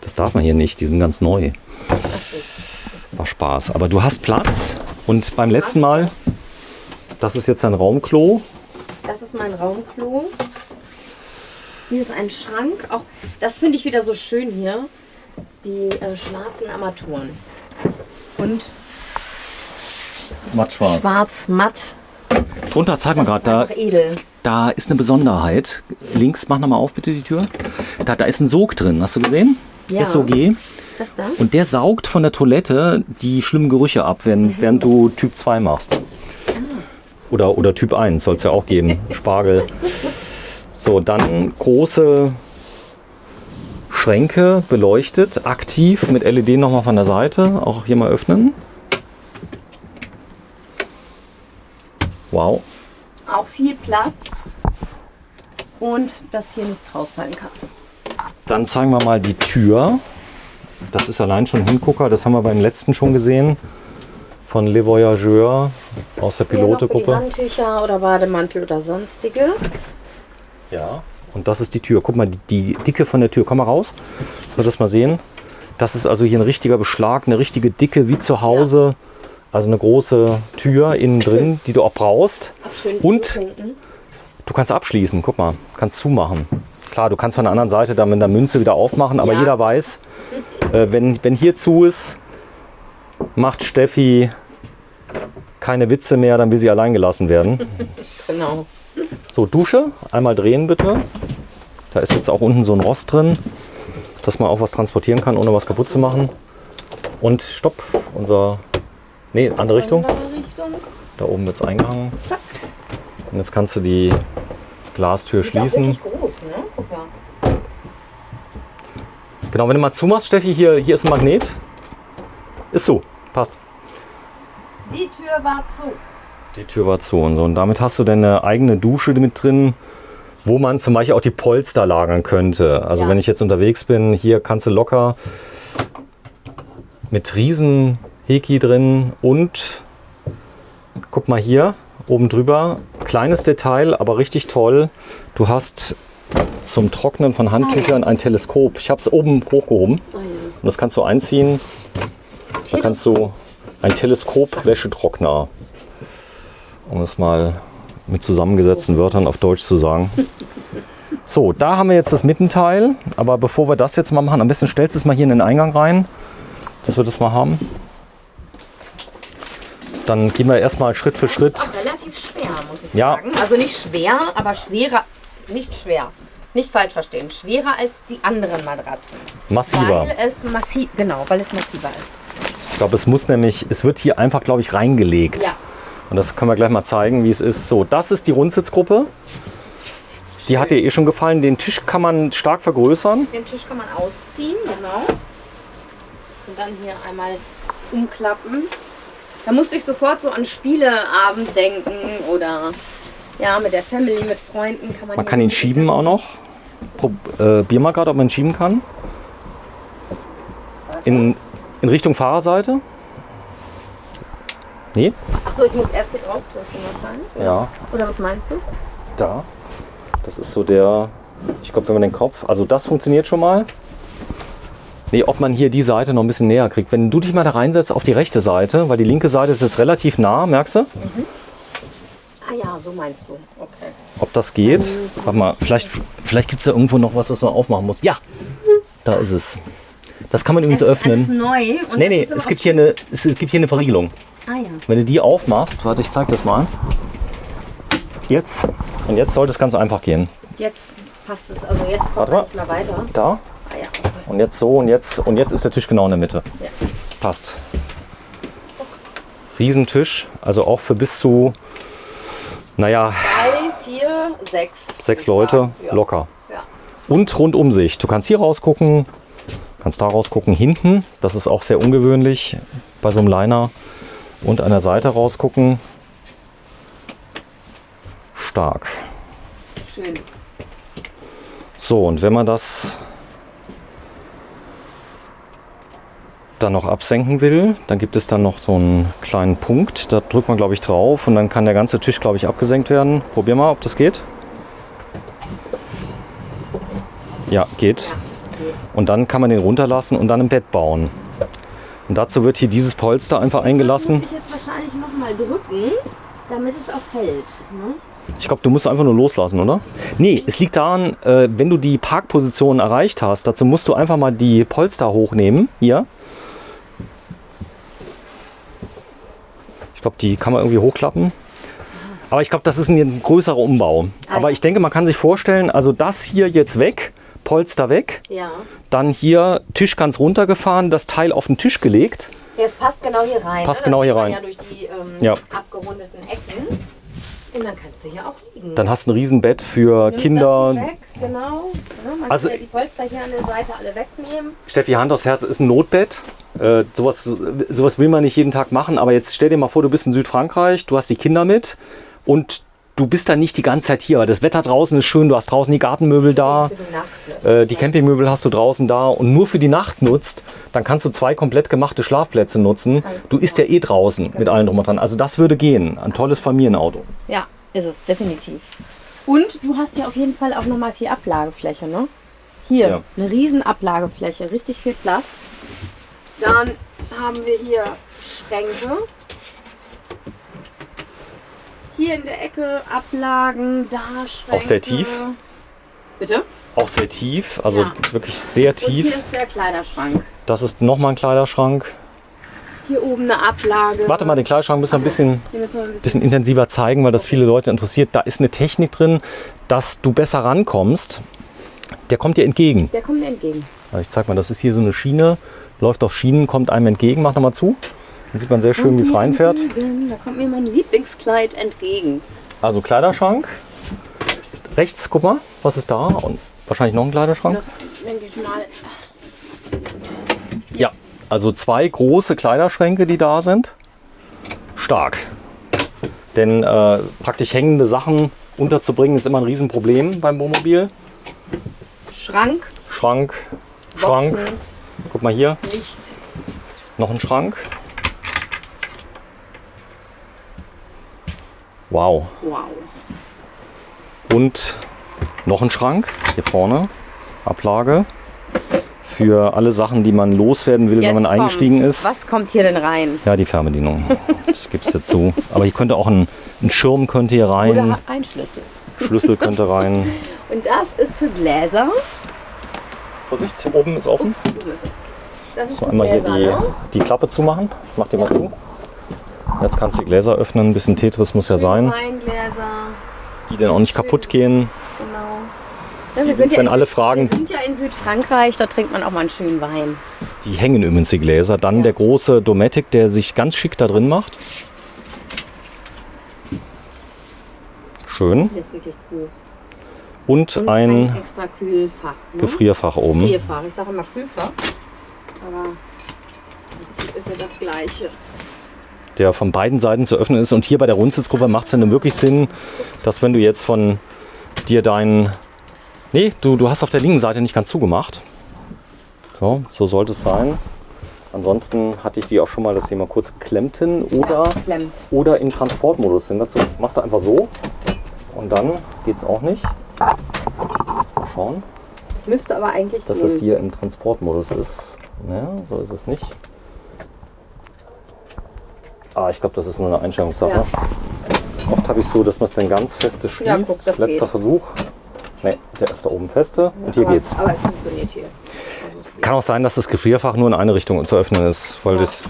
[SPEAKER 1] Das darf man hier nicht, die sind ganz neu. War Spaß. Aber du hast Platz. Und beim letzten Mal, das ist jetzt ein Raumklo.
[SPEAKER 2] Das ist mein Raumklo. Hier ist ein Schrank. Auch das finde ich wieder so schön hier. Die schwarzen Armaturen. Und
[SPEAKER 1] matt-schwarz.
[SPEAKER 2] Schwarz-matt.
[SPEAKER 1] Drunter zeig mal gerade, da ist eine Besonderheit. Links, mach nochmal auf bitte die Tür. Da ist ein Sog drin, hast du gesehen?
[SPEAKER 2] Ja.
[SPEAKER 1] SOG.
[SPEAKER 2] Das da?
[SPEAKER 1] Und der saugt von der Toilette die schlimmen Gerüche ab, während du Typ 2 machst. Oder Typ 1 soll es ja auch geben. Spargel. So, dann große Schränke beleuchtet, aktiv mit LED nochmal von der Seite. Auch hier mal öffnen. Wow.
[SPEAKER 2] Auch viel Platz und dass hier nichts rausfallen kann.
[SPEAKER 1] Dann zeigen wir mal die Tür. Das ist allein schon ein Hingucker. Das haben wir beim letzten schon gesehen. Von Le Voyageur aus der Pilotegruppe.
[SPEAKER 2] Handtücher oder Bademantel oder sonstiges.
[SPEAKER 1] Ja. Und das ist die Tür. Guck mal, die Dicke von der Tür. Komm mal raus. Dass wir das mal sehen. Das ist also hier ein richtiger Beschlag, eine richtige Dicke wie zu Hause. Ja. Also eine große Tür innen drin, die du auch brauchst. Und du kannst abschließen. Guck mal, kannst zumachen. Klar, du kannst von der anderen Seite dann mit der Münze wieder aufmachen, aber jeder weiß, wenn hier zu ist, macht Steffi keine Witze mehr, dann will sie allein gelassen werden.
[SPEAKER 2] Genau.
[SPEAKER 1] So, Dusche, einmal drehen bitte. Da ist jetzt auch unten so ein Rost drin, dass man auch was transportieren kann, ohne was kaputt zu machen. Und stopp, andere Richtung. Da oben wird es eingehangen.
[SPEAKER 2] Zack.
[SPEAKER 1] Und jetzt kannst du die Glastür schließen.
[SPEAKER 2] Ist auch groß, ne? Guck mal.
[SPEAKER 1] Genau, wenn du mal zumachst, Steffi, hier ist ein Magnet. Ist so, passt.
[SPEAKER 2] Die Tür war zu.
[SPEAKER 1] Die Tür war zu und so. Und damit hast du deine eigene Dusche mit drin, wo man zum Beispiel auch die Polster lagern könnte. Also wenn ich jetzt unterwegs bin, hier kannst du locker mit riesen Heki drin und guck mal hier oben drüber, kleines Detail, aber richtig toll. Du hast zum Trocknen von Handtüchern ein Teleskop. Ich habe es oben hochgehoben und das kannst du einziehen. Da kannst du ein Teleskop-Wäschetrockner, um es mal mit zusammengesetzten Wörtern auf Deutsch zu sagen. So, da haben wir jetzt das Mittenteil, aber bevor wir das jetzt mal machen, am besten stellst du es mal hier in den Eingang rein, dass wir das mal haben. Dann gehen wir erstmal Schritt für Schritt.
[SPEAKER 2] Das ist auch relativ schwer, muss ich sagen. Also nicht schwer, aber schwerer. Nicht schwer. Nicht falsch verstehen. Schwerer als die anderen Matratzen.
[SPEAKER 1] Massiver.
[SPEAKER 2] Weil es massiver ist.
[SPEAKER 1] Ich glaube, es wird hier einfach, glaube ich, reingelegt.
[SPEAKER 2] Ja.
[SPEAKER 1] Und das können wir gleich mal zeigen, wie es ist. So, das ist die Rundsitzgruppe. Die hat dir eh schon gefallen. Den Tisch kann man stark vergrößern.
[SPEAKER 2] Den Tisch kann man ausziehen, genau. Und dann hier einmal umklappen. Da musste ich sofort so an Spieleabend denken oder ja, mit der Family, mit Freunden kann man.
[SPEAKER 1] Man kann ihn schieben auch noch. Probier mal gerade, ob man ihn schieben kann. In Richtung Fahrerseite. Nee?
[SPEAKER 2] Achso, ich muss erst hier drauf drücken wahrscheinlich.
[SPEAKER 1] Ja.
[SPEAKER 2] Oder was meinst du?
[SPEAKER 1] Da. Das ist so der, ich glaube, wenn man den Kopf, also das funktioniert schon mal. Nee, ob man hier die Seite noch ein bisschen näher kriegt. Wenn du dich mal da reinsetzt auf die rechte Seite, weil die linke Seite ist jetzt relativ nah, merkst du?
[SPEAKER 2] Mhm. Ah ja, so meinst du. Okay.
[SPEAKER 1] Ob das geht? Warte mal, vielleicht gibt es da irgendwo noch was man aufmachen muss. Ja, da ist es. Das kann man übrigens öffnen.
[SPEAKER 2] Das ist neu. Und
[SPEAKER 1] Nee, es gibt hier eine Verriegelung.
[SPEAKER 2] Ah ja.
[SPEAKER 1] Wenn du die aufmachst, warte, ich zeig das mal. Jetzt. Und jetzt sollte es ganz einfach gehen.
[SPEAKER 2] Jetzt passt es. Also jetzt kommt
[SPEAKER 1] Warte mal.
[SPEAKER 2] mal weiter.
[SPEAKER 1] Da.
[SPEAKER 2] Ah ja. Okay.
[SPEAKER 1] Und jetzt so und jetzt ist der Tisch genau in der Mitte.
[SPEAKER 2] Ja.
[SPEAKER 1] Passt. Riesentisch, also auch für bis zu, naja,
[SPEAKER 2] 3, 4, 6.
[SPEAKER 1] 6 Leute,
[SPEAKER 2] Ja.
[SPEAKER 1] locker.
[SPEAKER 2] Ja.
[SPEAKER 1] Und Rundumsicht. Du kannst hier rausgucken, kannst da rausgucken, hinten. Das ist auch sehr ungewöhnlich bei so einem Liner. Und an der Seite rausgucken. Stark.
[SPEAKER 2] Schön.
[SPEAKER 1] So, und wenn man das dann noch absenken will, dann gibt es dann noch so einen kleinen Punkt. Da drückt man, glaube ich, drauf und dann kann der ganze Tisch, glaube ich, abgesenkt werden. Probier mal, ob das geht. Ja, geht.
[SPEAKER 2] Ja, gut.
[SPEAKER 1] Und dann kann man den runterlassen und dann ein Bett bauen. Und dazu wird hier dieses Polster einfach eingelassen.
[SPEAKER 2] Das muss ich jetzt wahrscheinlich nochmal drücken, damit es auch hält. Ne?
[SPEAKER 1] Ich glaube, du musst einfach nur loslassen, oder? Nee, es liegt daran, wenn du die Parkposition erreicht hast, dazu musst du einfach mal die Polster hochnehmen. Hier. Ich glaube, die kann man irgendwie hochklappen. Aber ich glaube, das ist ein größerer Umbau. Aber ich denke, man kann sich vorstellen, also das hier jetzt weg, Polster weg.
[SPEAKER 2] Ja.
[SPEAKER 1] Dann hier Tisch ganz runtergefahren, das Teil auf den Tisch gelegt.
[SPEAKER 2] Ja, es passt genau hier rein.
[SPEAKER 1] Passt
[SPEAKER 2] ne?
[SPEAKER 1] genau
[SPEAKER 2] Das
[SPEAKER 1] hier
[SPEAKER 2] sieht
[SPEAKER 1] rein.
[SPEAKER 2] man ja durch die
[SPEAKER 1] Ja.
[SPEAKER 2] abgerundeten Ecken. Und dann kannst du hier auch liegen.
[SPEAKER 1] Dann hast du ein Riesenbett für
[SPEAKER 2] Nimmst
[SPEAKER 1] Kinder.
[SPEAKER 2] Das hier weg, genau. Ja, man
[SPEAKER 1] Also-
[SPEAKER 2] kann ja die Polster hier an der Seite alle wegnehmen.
[SPEAKER 1] Steffi, Hand aufs Herz, ist ein Notbett. Sowas will man nicht jeden Tag machen, aber jetzt stell dir mal vor, du bist in Südfrankreich, du hast die Kinder mit und du bist dann nicht die ganze Zeit hier. Das Wetter draußen ist schön, du hast draußen die Gartenmöbel da,
[SPEAKER 2] Für die Nacht.
[SPEAKER 1] die Campingmöbel hast du draußen da und nur für die Nacht nutzt, dann kannst du 2 komplett gemachte Schlafplätze nutzen. Du isst ja eh draußen mit allem drum und dran. Also das würde gehen. Ein tolles Familienauto.
[SPEAKER 2] Ja, ist es, definitiv. Und du hast ja auf jeden Fall auch nochmal viel Ablagefläche, ne? Hier,
[SPEAKER 1] Ja.
[SPEAKER 2] eine riesen Ablagefläche, richtig viel Platz. Dann haben wir hier Schränke. Hier in der Ecke Ablagen, da Schränke.
[SPEAKER 1] Auch sehr tief.
[SPEAKER 2] Bitte?
[SPEAKER 1] Auch sehr tief, also
[SPEAKER 2] Ja.
[SPEAKER 1] wirklich sehr
[SPEAKER 2] Und hier
[SPEAKER 1] tief.
[SPEAKER 2] ist der Kleiderschrank.
[SPEAKER 1] Das ist nochmal ein Kleiderschrank.
[SPEAKER 2] Hier oben eine Ablage.
[SPEAKER 1] Warte mal, den Kleiderschrank müssen wir ein bisschen...
[SPEAKER 2] Hier müssen wir ein
[SPEAKER 1] bisschen intensiver zeigen, weil das viele Leute interessiert. Da ist eine Technik drin, dass du besser rankommst. Der kommt dir entgegen.
[SPEAKER 2] Der kommt mir entgegen.
[SPEAKER 1] Ich zeig mal, das ist hier so eine Schiene, läuft auf Schienen, kommt einem entgegen. Mach nochmal zu. Dann sieht man sehr schön, wie es reinfährt.
[SPEAKER 2] Da kommt mir mein Lieblingskleid entgegen.
[SPEAKER 1] Also Kleiderschrank. Rechts, guck mal, was ist da? Und wahrscheinlich noch ein Kleiderschrank.
[SPEAKER 2] Noch, denke ich mal.
[SPEAKER 1] Ja, also 2 große Kleiderschränke, die da sind. Stark. Denn praktisch hängende Sachen unterzubringen, ist immer ein Riesenproblem beim Wohnmobil.
[SPEAKER 2] Schrank,
[SPEAKER 1] Schrank,
[SPEAKER 2] Boxen,
[SPEAKER 1] Schrank. Guck mal hier,
[SPEAKER 2] Licht.
[SPEAKER 1] noch ein Schrank. Wow.
[SPEAKER 2] Wow.
[SPEAKER 1] Und noch ein Schrank hier vorne. Ablage. Für alle Sachen, die man loswerden will, wenn man
[SPEAKER 2] Jetzt
[SPEAKER 1] eingestiegen ist.
[SPEAKER 2] Was kommt hier denn rein?
[SPEAKER 1] Ja, die Fernbedienung. Das gibt's dazu. Aber hier könnte auch ein Schirm könnte hier rein.
[SPEAKER 2] Oder ein Schlüssel.
[SPEAKER 1] Schlüssel könnte rein.
[SPEAKER 2] Und das ist für Gläser.
[SPEAKER 1] Vorsicht, oben ist offen.
[SPEAKER 2] Das ist
[SPEAKER 1] So,
[SPEAKER 2] für
[SPEAKER 1] einmal hier
[SPEAKER 2] Gläser,
[SPEAKER 1] die Klappe zumachen. Ich mach die mal zu. Jetzt kannst du die Gläser öffnen. Ein bisschen Tetris muss ja sein.
[SPEAKER 2] Weingläser,
[SPEAKER 1] Die dann auch nicht kaputt gehen.
[SPEAKER 2] genau. Ja,
[SPEAKER 1] Die sind, wenn alle fragen,
[SPEAKER 2] wir sind ja in Südfrankreich, da trinkt man auch mal einen schönen Wein.
[SPEAKER 1] die hängen übrigens die Gläser. Dann der große Dometic, der sich ganz schick da drin macht. Schön.
[SPEAKER 2] Der ist wirklich groß.
[SPEAKER 1] Und ein
[SPEAKER 2] extra Kühlfach. Ne?
[SPEAKER 1] Gefrierfach oben.
[SPEAKER 2] Gefrierfach. Ich sage immer Kühlfach. Aber im Prinzip ist ja das Gleiche.
[SPEAKER 1] Der von beiden Seiten zu öffnen ist. Und hier bei der Rundsitzgruppe macht es dann wirklich Sinn, dass wenn du jetzt von dir deinen... Nee, du hast auf der linken Seite nicht ganz zugemacht. So sollte es sein. Ansonsten hatte ich die auch schon mal, dass sie mal kurz klemmten oder im Transportmodus sind. Dazu machst du einfach so und dann geht es auch nicht. Jetzt mal schauen.
[SPEAKER 2] Müsste aber eigentlich
[SPEAKER 1] dass es hier im Transportmodus ist. Naja, so ist es nicht. Ich glaube, das ist nur eine Einstellungssache. Ja. Oft habe ich so, dass man es dann ganz feste schließt.
[SPEAKER 2] Ja, guck, das
[SPEAKER 1] Letzter
[SPEAKER 2] geht.
[SPEAKER 1] Versuch. Ne, der ist da oben feste und hier geht's.
[SPEAKER 2] Aber es funktioniert hier.
[SPEAKER 1] Kann auch sein, dass das Gefrierfach nur in eine Richtung zu öffnen ist, weil das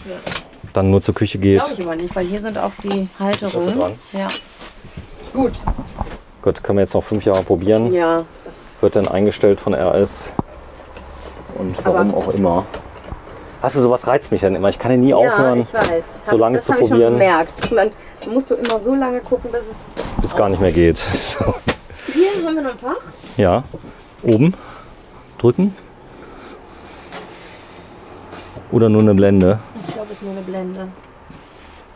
[SPEAKER 1] dann nur zur Küche geht.
[SPEAKER 2] Glaube ich aber nicht, weil hier sind auch die Halterungen.
[SPEAKER 1] Dran.
[SPEAKER 2] Ja. Gut.
[SPEAKER 1] Gut, können wir jetzt noch 5 Jahre probieren.
[SPEAKER 2] Ja.
[SPEAKER 1] Wird dann eingestellt von RS. Und warum auch immer. Hast du, sowas reizt mich dann immer. Ich kann ja nie aufhören,
[SPEAKER 2] ich weiß.
[SPEAKER 1] so lange zu
[SPEAKER 2] Das habe ich
[SPEAKER 1] probieren.
[SPEAKER 2] schon gemerkt. Dann musst du immer so lange gucken, dass es...
[SPEAKER 1] Bis gar nicht mehr geht.
[SPEAKER 2] Hier haben wir noch ein Fach.
[SPEAKER 1] Ja, oben drücken. Oder nur eine Blende?
[SPEAKER 2] Ich glaube, es ist nur eine Blende.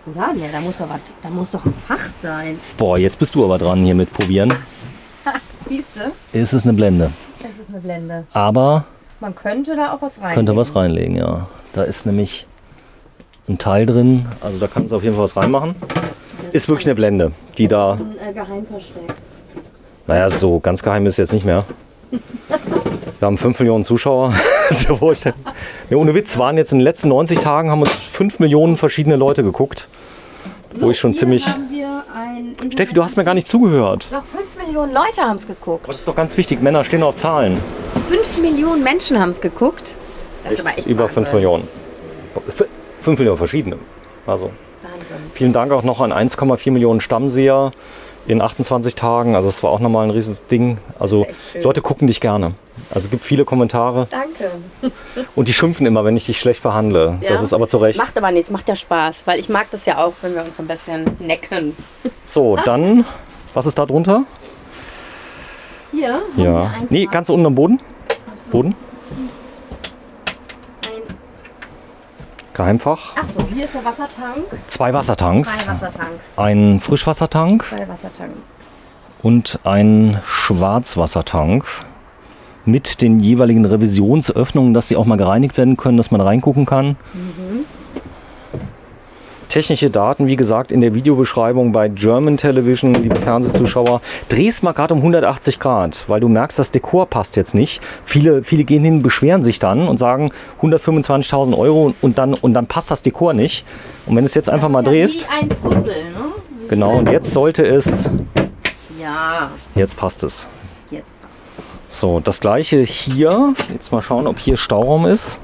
[SPEAKER 2] Oder? Ja, da muss doch ein Fach sein.
[SPEAKER 1] Boah, jetzt bist du aber dran hier mit probieren.
[SPEAKER 2] Siehst du?
[SPEAKER 1] Es ist eine Blende.
[SPEAKER 2] Es ist eine Blende.
[SPEAKER 1] Aber
[SPEAKER 2] man könnte da auch was reinlegen.
[SPEAKER 1] könnte was reinlegen, ja. Da ist nämlich ein Teil drin. Also da kannst du auf jeden Fall was reinmachen. Ist wirklich eine Blende, die da...
[SPEAKER 2] Ein Geheimversteck.
[SPEAKER 1] Naja, so ganz geheim ist jetzt nicht mehr. Wir haben 5 Millionen Zuschauer. Ja, ohne Witz, waren jetzt in den letzten 90 Tagen, haben uns 5 Millionen verschiedene Leute geguckt. Wo ich schon ziemlich... Steffi, du hast mir gar nicht zugehört.
[SPEAKER 2] Doch, 5 Millionen Leute haben es geguckt.
[SPEAKER 1] Aber das ist doch ganz wichtig, Männer stehen auf Zahlen.
[SPEAKER 2] 5 Millionen Menschen haben es geguckt. Das ist aber echt
[SPEAKER 1] über
[SPEAKER 2] Wahnsinn.
[SPEAKER 1] 5 Millionen. 5 Millionen verschiedene. Also
[SPEAKER 2] Wahnsinn.
[SPEAKER 1] vielen Dank auch noch an 1,4 Millionen Stammseher in 28 Tagen. Also es war auch nochmal ein riesiges Ding. Also Leute gucken dich gerne. Also es gibt viele Kommentare.
[SPEAKER 2] Danke.
[SPEAKER 1] Und die schimpfen immer, wenn ich dich schlecht behandle.
[SPEAKER 2] Ja?
[SPEAKER 1] Das ist aber zu Recht.
[SPEAKER 2] Macht aber nichts, macht ja Spaß. Weil ich mag das ja auch, wenn wir uns so ein bisschen necken.
[SPEAKER 1] So, dann, was ist da drunter?
[SPEAKER 2] Hier haben wir
[SPEAKER 1] Ja.
[SPEAKER 2] ein
[SPEAKER 1] Nee, ganz unten am Boden. Boden. Geheimfach.
[SPEAKER 2] Achso, hier ist der Wassertank.
[SPEAKER 1] 2 Wassertanks.
[SPEAKER 2] 3 Wassertanks.
[SPEAKER 1] Ein Frischwassertank
[SPEAKER 2] 2 Wassertanks.
[SPEAKER 1] und ein Schwarzwassertank mit den jeweiligen Revisionsöffnungen, dass sie auch mal gereinigt werden können, dass man reingucken kann. Technische Daten, wie gesagt, in der Videobeschreibung bei German Television, liebe Fernsehzuschauer. Drehst mal gerade um 180 Grad, weil du merkst, das Dekor passt jetzt nicht. Viele gehen hin, beschweren sich dann und sagen 125.000 Euro und dann passt das Dekor nicht. Und wenn du es jetzt einfach mal drehst,
[SPEAKER 2] Wie ein Puzzle, ne?
[SPEAKER 1] genau, und jetzt sollte es,
[SPEAKER 2] Ja.
[SPEAKER 1] jetzt passt es.
[SPEAKER 2] Jetzt.
[SPEAKER 1] So, das gleiche hier. Jetzt mal schauen, ob hier Stauraum ist.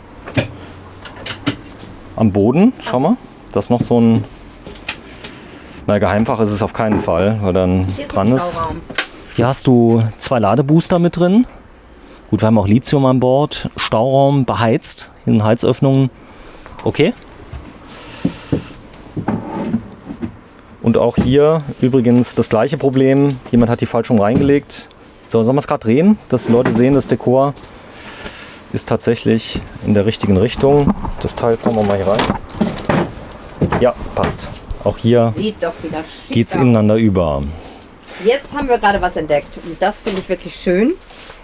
[SPEAKER 1] Am Boden, schau mal. Das ist noch so ein... Na, Geheimfach ist es auf keinen Fall, weil dann
[SPEAKER 2] Hier ist
[SPEAKER 1] dran
[SPEAKER 2] ein
[SPEAKER 1] ist.
[SPEAKER 2] Stauraum.
[SPEAKER 1] Hier hast du 2 Ladebooster mit drin. Gut, wir haben auch Lithium an Bord. Stauraum beheizt. Hier sind Heizöffnungen. Okay. Und auch hier übrigens das gleiche Problem. Jemand hat die Falschung reingelegt. So, sollen wir es gerade drehen, dass die Leute sehen, das Dekor ist tatsächlich in der richtigen Richtung. Das Teil fahren wir mal hier rein. Ja, passt. Auch hier
[SPEAKER 2] Sieht doch wieder schick
[SPEAKER 1] geht es
[SPEAKER 2] aus.
[SPEAKER 1] ineinander über.
[SPEAKER 2] Jetzt haben wir gerade was entdeckt. Und das finde ich wirklich schön.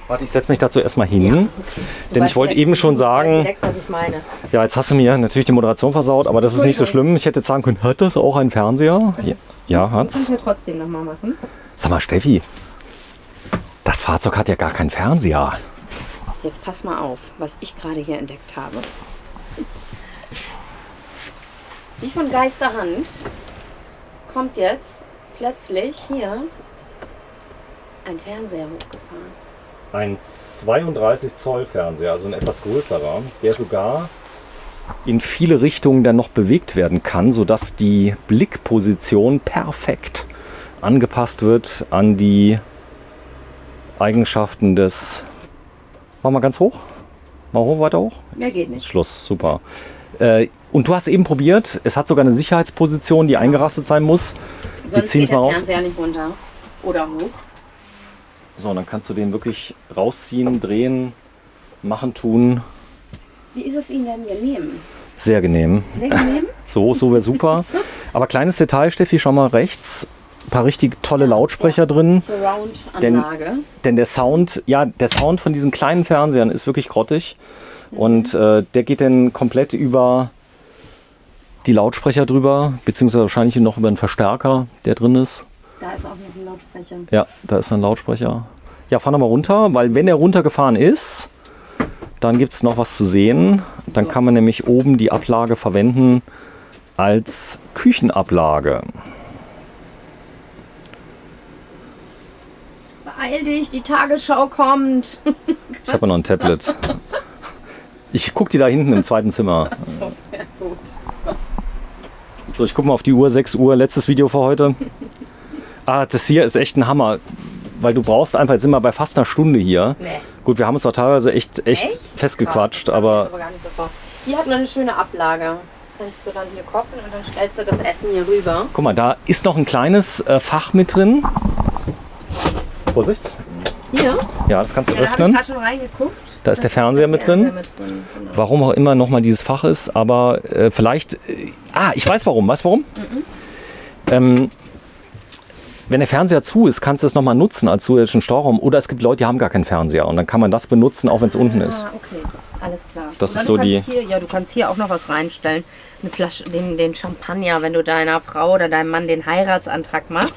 [SPEAKER 1] Warte, ich setze mich dazu erstmal hin.
[SPEAKER 2] Ja, okay.
[SPEAKER 1] Denn ich wollte eben schon sagen,
[SPEAKER 2] Entdeckt, was ich meine.
[SPEAKER 1] ja, jetzt hast du mir natürlich die Moderation versaut, aber das ist nicht so schlimm. Ich hätte jetzt sagen können, hat das auch einen Fernseher? Ja, hat's.
[SPEAKER 2] Können wir trotzdem nochmal machen.
[SPEAKER 1] Sag mal, Steffi, das Fahrzeug hat ja gar keinen Fernseher.
[SPEAKER 2] Jetzt pass mal auf, was ich gerade hier entdeckt habe. Wie von Geisterhand kommt jetzt plötzlich hier ein Fernseher hochgefahren.
[SPEAKER 1] Ein 32 Zoll Fernseher, also ein etwas größerer, der sogar in viele Richtungen dann noch bewegt werden kann, sodass die Blickposition perfekt angepasst wird an die Eigenschaften des... Mach mal ganz hoch. Mal hoch, weiter hoch.
[SPEAKER 2] Mehr geht nicht.
[SPEAKER 1] Schluss, super. Und du hast eben probiert, es hat sogar eine Sicherheitsposition, die eingerastet sein muss. Wir
[SPEAKER 2] Sonst
[SPEAKER 1] ziehen es
[SPEAKER 2] geht
[SPEAKER 1] mal
[SPEAKER 2] der
[SPEAKER 1] raus.
[SPEAKER 2] Fernseher nicht runter. Oder hoch.
[SPEAKER 1] So, dann kannst du den wirklich rausziehen, drehen, machen, tun.
[SPEAKER 2] Wie ist es Ihnen denn genehm?
[SPEAKER 1] Sehr genehm.
[SPEAKER 2] Sehr genehm?
[SPEAKER 1] So wäre super. Aber kleines Detail, Steffi, schau mal rechts. Ein paar richtig tolle Lautsprecher drin.
[SPEAKER 2] Surround-Anlage.
[SPEAKER 1] Denn der Sound von diesen kleinen Fernsehern ist wirklich grottig. Und der geht dann komplett über die Lautsprecher drüber, beziehungsweise wahrscheinlich noch über einen Verstärker, der drin ist.
[SPEAKER 2] Da ist auch noch ein Lautsprecher.
[SPEAKER 1] Ja, da ist ein Lautsprecher. Ja, fahr noch mal runter, weil wenn er runtergefahren ist, dann gibt es noch was zu sehen. Dann kann man nämlich oben die Ablage verwenden als Küchenablage.
[SPEAKER 2] Beeil dich, die Tagesschau kommt.
[SPEAKER 1] Ich habe ja noch ein Tablet. Ich gucke die da hinten im zweiten Zimmer.
[SPEAKER 2] So, ja, gut.
[SPEAKER 1] So, ich gucke mal auf die Uhr, 6 Uhr, letztes Video für heute. Das hier ist echt ein Hammer, weil du brauchst einfach, jetzt sind wir bei fast einer Stunde hier.
[SPEAKER 2] Nee.
[SPEAKER 1] Gut, wir haben uns auch teilweise echt festgequatscht, aber
[SPEAKER 2] Gar nicht so vor. Hier hat man eine schöne Ablage. Kannst du dann hier kochen und dann stellst du das Essen hier rüber.
[SPEAKER 1] guck mal, da ist noch ein kleines Fach mit drin. Vorsicht.
[SPEAKER 2] Hier?
[SPEAKER 1] Ja, das kannst du
[SPEAKER 2] Ja, da habe ich
[SPEAKER 1] öffnen.
[SPEAKER 2] gerade schon reingeguckt.
[SPEAKER 1] Da ist der Fernseher mit drin.
[SPEAKER 2] Genau.
[SPEAKER 1] Warum auch immer nochmal dieses Fach ist, aber vielleicht... ich weiß warum. Weißt du warum? Wenn der Fernseher zu ist, kannst du es nochmal nutzen als zusätzlichen Stauraum. Oder es gibt Leute, die haben gar keinen Fernseher. Und dann kann man das benutzen, auch wenn es unten ist.
[SPEAKER 2] Okay, alles klar.
[SPEAKER 1] Das
[SPEAKER 2] Und
[SPEAKER 1] ist
[SPEAKER 2] dann
[SPEAKER 1] so die...
[SPEAKER 2] du kannst hier auch noch was reinstellen. Eine Flasche, den Champagner, wenn du deiner Frau oder deinem Mann den Heiratsantrag machst,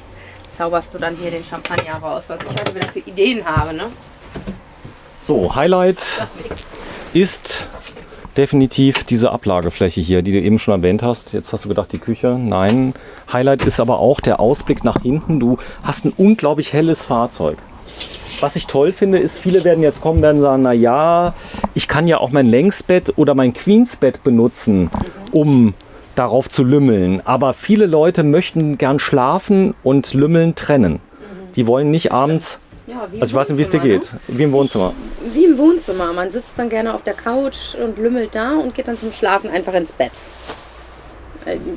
[SPEAKER 2] zauberst du dann hier den Champagner raus, was ich heute wieder für Ideen habe, ne?
[SPEAKER 1] So, Highlight ist definitiv diese Ablagefläche hier, die du eben schon erwähnt hast. Jetzt hast du gedacht, die Küche. Nein, Highlight ist aber auch der Ausblick nach hinten. Du hast ein unglaublich helles Fahrzeug. Was ich toll finde, ist, viele werden jetzt kommen, werden sagen, na ja, ich kann ja auch mein Längsbett oder mein Queensbett benutzen, um darauf zu lümmeln. Aber viele Leute möchten gern schlafen und Lümmeln trennen. Die wollen nicht abends...
[SPEAKER 2] Ja, wie
[SPEAKER 1] Also ich weiß nicht, wie es dir geht. Wie im Wohnzimmer.
[SPEAKER 2] Wie im Wohnzimmer. Man sitzt dann gerne auf der Couch und lümmelt da und geht dann zum Schlafen einfach ins Bett.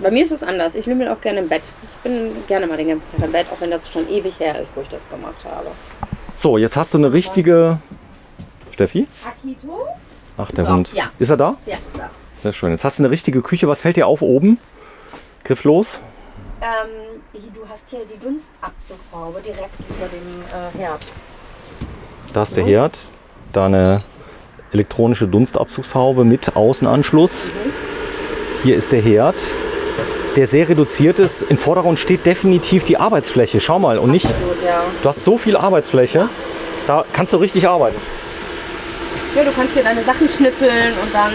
[SPEAKER 2] Bei mir ist es anders. Ich lümmel auch gerne im Bett. Ich bin gerne mal den ganzen Tag im Bett, auch wenn das schon ewig her ist, wo ich das gemacht habe.
[SPEAKER 1] So, jetzt hast du eine richtige... Steffi?
[SPEAKER 2] Akito?
[SPEAKER 1] Ach, der
[SPEAKER 2] So,
[SPEAKER 1] Hund.
[SPEAKER 2] ja.
[SPEAKER 1] Ist er da?
[SPEAKER 2] Ja, ist da.
[SPEAKER 1] Sehr schön. Jetzt hast du eine richtige Küche. Was fällt dir auf oben? Grifflos?
[SPEAKER 2] Du hast hier die Dunstabzugshaube direkt über dem Herd.
[SPEAKER 1] Da ist der Herd. Da eine elektronische Dunstabzugshaube mit Außenanschluss. Hier ist der Herd, der sehr reduziert ist. Im Vordergrund steht definitiv die Arbeitsfläche. Schau mal. Und nicht,
[SPEAKER 2] Absolut, ja.
[SPEAKER 1] du hast so viel Arbeitsfläche. Da kannst du richtig arbeiten.
[SPEAKER 2] Ja, du kannst hier deine Sachen schnippeln und dann...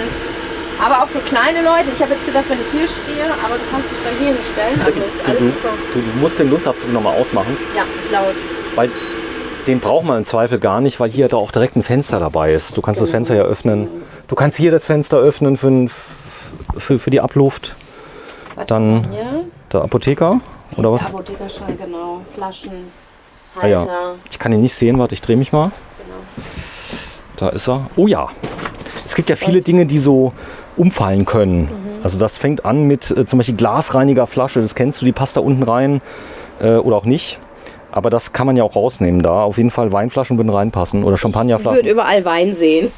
[SPEAKER 2] Aber auch für kleine Leute. Ich habe jetzt gedacht, wenn ich hier stehe, aber du kannst dich dann hier hinstellen. Also ist alles super.
[SPEAKER 1] Du musst den Dunstabzug nochmal ausmachen.
[SPEAKER 2] Ja, ist laut.
[SPEAKER 1] Weil den braucht man im Zweifel gar nicht, weil hier da auch direkt ein Fenster dabei ist. Du kannst das Fenster ja öffnen. Du kannst hier das Fenster öffnen für die Abluft. Dann
[SPEAKER 2] Hier.
[SPEAKER 1] der Apotheker oder was?
[SPEAKER 2] Der Apothekerschein, genau. Flaschen,
[SPEAKER 1] Ah ja.
[SPEAKER 2] Halter.
[SPEAKER 1] Ich kann ihn nicht sehen, warte, ich drehe mich mal.
[SPEAKER 2] Genau.
[SPEAKER 1] Da ist er. Oh ja. Es gibt ja viele Dinge, die so umfallen können. Also das fängt an mit zum Beispiel Glasreinigerflasche. Das kennst du, die passt da unten rein oder auch nicht. Aber das kann man ja auch rausnehmen da. Auf jeden Fall Weinflaschen würden reinpassen oder
[SPEAKER 2] Ich
[SPEAKER 1] Champagnerflaschen.
[SPEAKER 2] würde überall Wein sehen.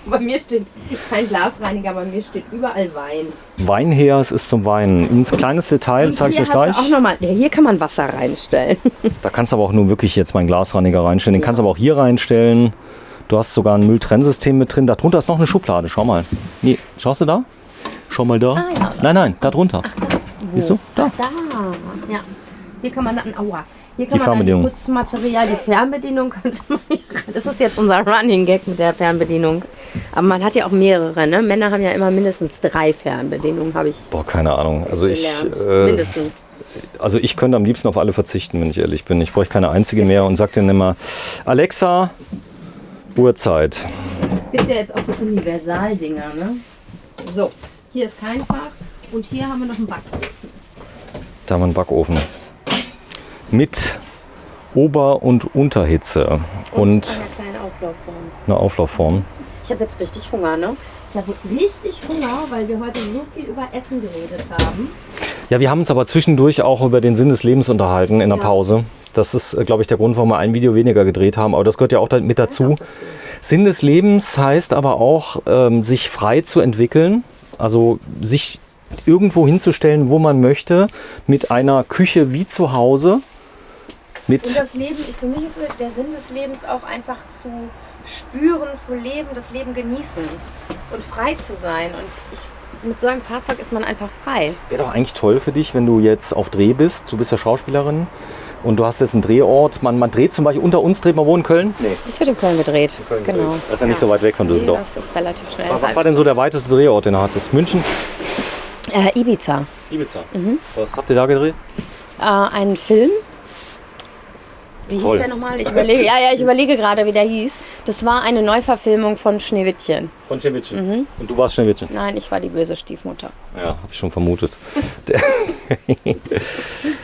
[SPEAKER 2] Bei mir steht kein Glasreiniger, bei mir steht überall Wein.
[SPEAKER 1] Wein her, es ist zum Weinen. Ein kleines Detail, zeige ich euch gleich.
[SPEAKER 2] Auch noch mal, ja, hier kann man Wasser reinstellen.
[SPEAKER 1] Da kannst du aber auch nur wirklich jetzt meinen Glasreiniger reinstellen. Den kannst du aber auch hier reinstellen. Du hast sogar ein Mülltrennsystem mit drin. Darunter ist noch eine Schublade. Schau mal. Nee, schaust du da? Schau mal da.
[SPEAKER 2] Ja.
[SPEAKER 1] Nein, da drunter. Siehst du? Da.
[SPEAKER 2] Da, ja. Hier kann man dann, aua. Hier
[SPEAKER 1] Die
[SPEAKER 2] kann man dann
[SPEAKER 1] Fernbedienung.
[SPEAKER 2] die Putzmaterial, die Fernbedienung könnte man hier rein. Das ist jetzt unser Running Gag mit der Fernbedienung. Aber man hat ja auch mehrere, ne? Männer haben ja immer mindestens 3 Fernbedienungen, habe ich
[SPEAKER 1] Boah, keine Ahnung. Also
[SPEAKER 2] gelernt. Mindestens.
[SPEAKER 1] Also ich könnte am liebsten auf alle verzichten, wenn ich ehrlich bin. Ich bräuchte keine einzige mehr und sag dann immer, Alexa, Uhrzeit.
[SPEAKER 2] Es gibt ja jetzt auch so Universaldinger, ne? So, hier ist kein Fach und hier haben wir noch einen Backofen.
[SPEAKER 1] Da haben wir einen Backofen. Mit Ober- und Unterhitze. Und
[SPEAKER 2] eine kleine Auflaufform.
[SPEAKER 1] eine Auflaufform.
[SPEAKER 2] Ich habe jetzt richtig Hunger, ne? Ich habe richtig Hunger, weil wir heute so viel über Essen geredet haben.
[SPEAKER 1] Ja, wir haben uns aber zwischendurch auch über den Sinn des Lebens unterhalten in der
[SPEAKER 2] Ja.
[SPEAKER 1] Pause. Das ist, glaube ich, der Grund, warum wir ein Video weniger gedreht haben. Aber das gehört ja auch mit dazu. Sinn des Lebens heißt aber auch, sich frei zu entwickeln. Also sich irgendwo hinzustellen, wo man möchte. Mit einer Küche wie zu Hause.
[SPEAKER 2] Und das Leben, für mich ist der Sinn des Lebens auch einfach zu spüren, zu leben, das Leben genießen und frei zu sein. Und mit so einem Fahrzeug ist man einfach frei.
[SPEAKER 1] Wäre doch eigentlich toll für dich, wenn du jetzt auf Dreh bist. Du bist ja Schauspielerin und du hast jetzt einen Drehort. Man dreht zum Beispiel, unter uns dreht man wo in Köln? Nee.
[SPEAKER 2] Das wird in Köln gedreht.
[SPEAKER 1] Genau. Das ist ja nicht so weit weg von Düsseldorf.
[SPEAKER 2] Nee, das ist relativ schnell.
[SPEAKER 1] Was war denn so der weiteste Drehort, den du hattest? München?
[SPEAKER 2] Ibiza.
[SPEAKER 1] Ibiza. Was habt ihr da gedreht?
[SPEAKER 2] Einen Film. Wie hieß der nochmal? Ich überlege gerade, wie der hieß. Das war eine Neuverfilmung von Schneewittchen.
[SPEAKER 1] Von Schneewittchen? Und du warst Schneewittchen?
[SPEAKER 2] Nein, ich war die böse Stiefmutter.
[SPEAKER 1] Ja, habe ich schon vermutet.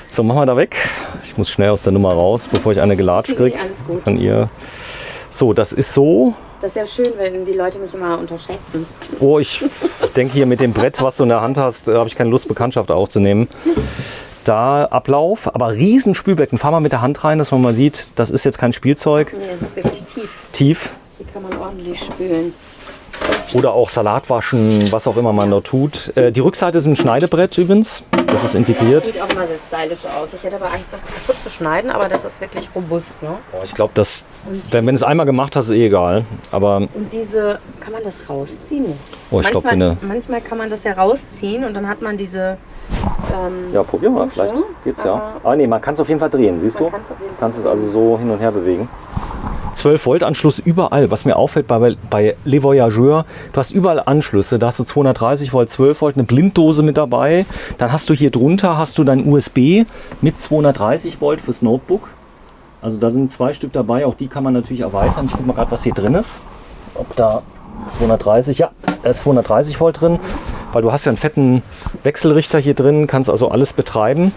[SPEAKER 1] So, machen wir da weg. Ich muss schnell aus der Nummer raus, bevor ich eine gelatscht kriege von ihr. So, das ist so.
[SPEAKER 2] Das ist ja schön, wenn die Leute mich immer unterschätzen.
[SPEAKER 1] Oh, ich denke hier mit dem Brett, was du in der Hand hast, habe ich keine Lust, Bekanntschaft aufzunehmen. Da Ablauf, aber riesen Spülbecken. Fahr mal mit der Hand rein, dass man mal sieht, das ist jetzt kein Spielzeug.
[SPEAKER 2] Nee, das ist wirklich tief.
[SPEAKER 1] Tief.
[SPEAKER 2] Hier kann man ordentlich spülen.
[SPEAKER 1] Oder auch Salat waschen, was auch immer man da tut. Die Rückseite ist ein Schneidebrett übrigens. Das ist integriert.
[SPEAKER 2] Das sieht auch immer sehr stylisch aus. Ich hätte aber Angst, das kaputt zu schneiden, aber das ist wirklich robust. Ne?
[SPEAKER 1] Oh, ich glaube, wenn du es einmal gemacht hast, ist eh egal. Aber
[SPEAKER 2] und diese, kann man das rausziehen?
[SPEAKER 1] Oh, ich glaube,
[SPEAKER 2] manchmal kann man das ja rausziehen und dann hat man diese...
[SPEAKER 1] ja, probier mal, vielleicht geht's ja. Ah nee, man kann es auf jeden Fall drehen, siehst du? Kannst es also so hin und her bewegen. 12 Volt Anschluss überall. Was mir auffällt bei Le Voyageur, du hast überall Anschlüsse. Da hast du 230 Volt, 12 Volt, eine Blinddose mit dabei. Dann hast du hier drunter dein USB mit 230 Volt fürs Notebook. Also da sind 2 Stück dabei. Auch die kann man natürlich erweitern. Ich gucke mal gerade, was hier drin ist. Ob da 230, ja, da ist 230 Volt drin. Weil du hast ja einen fetten Wechselrichter hier drin, kannst also alles betreiben.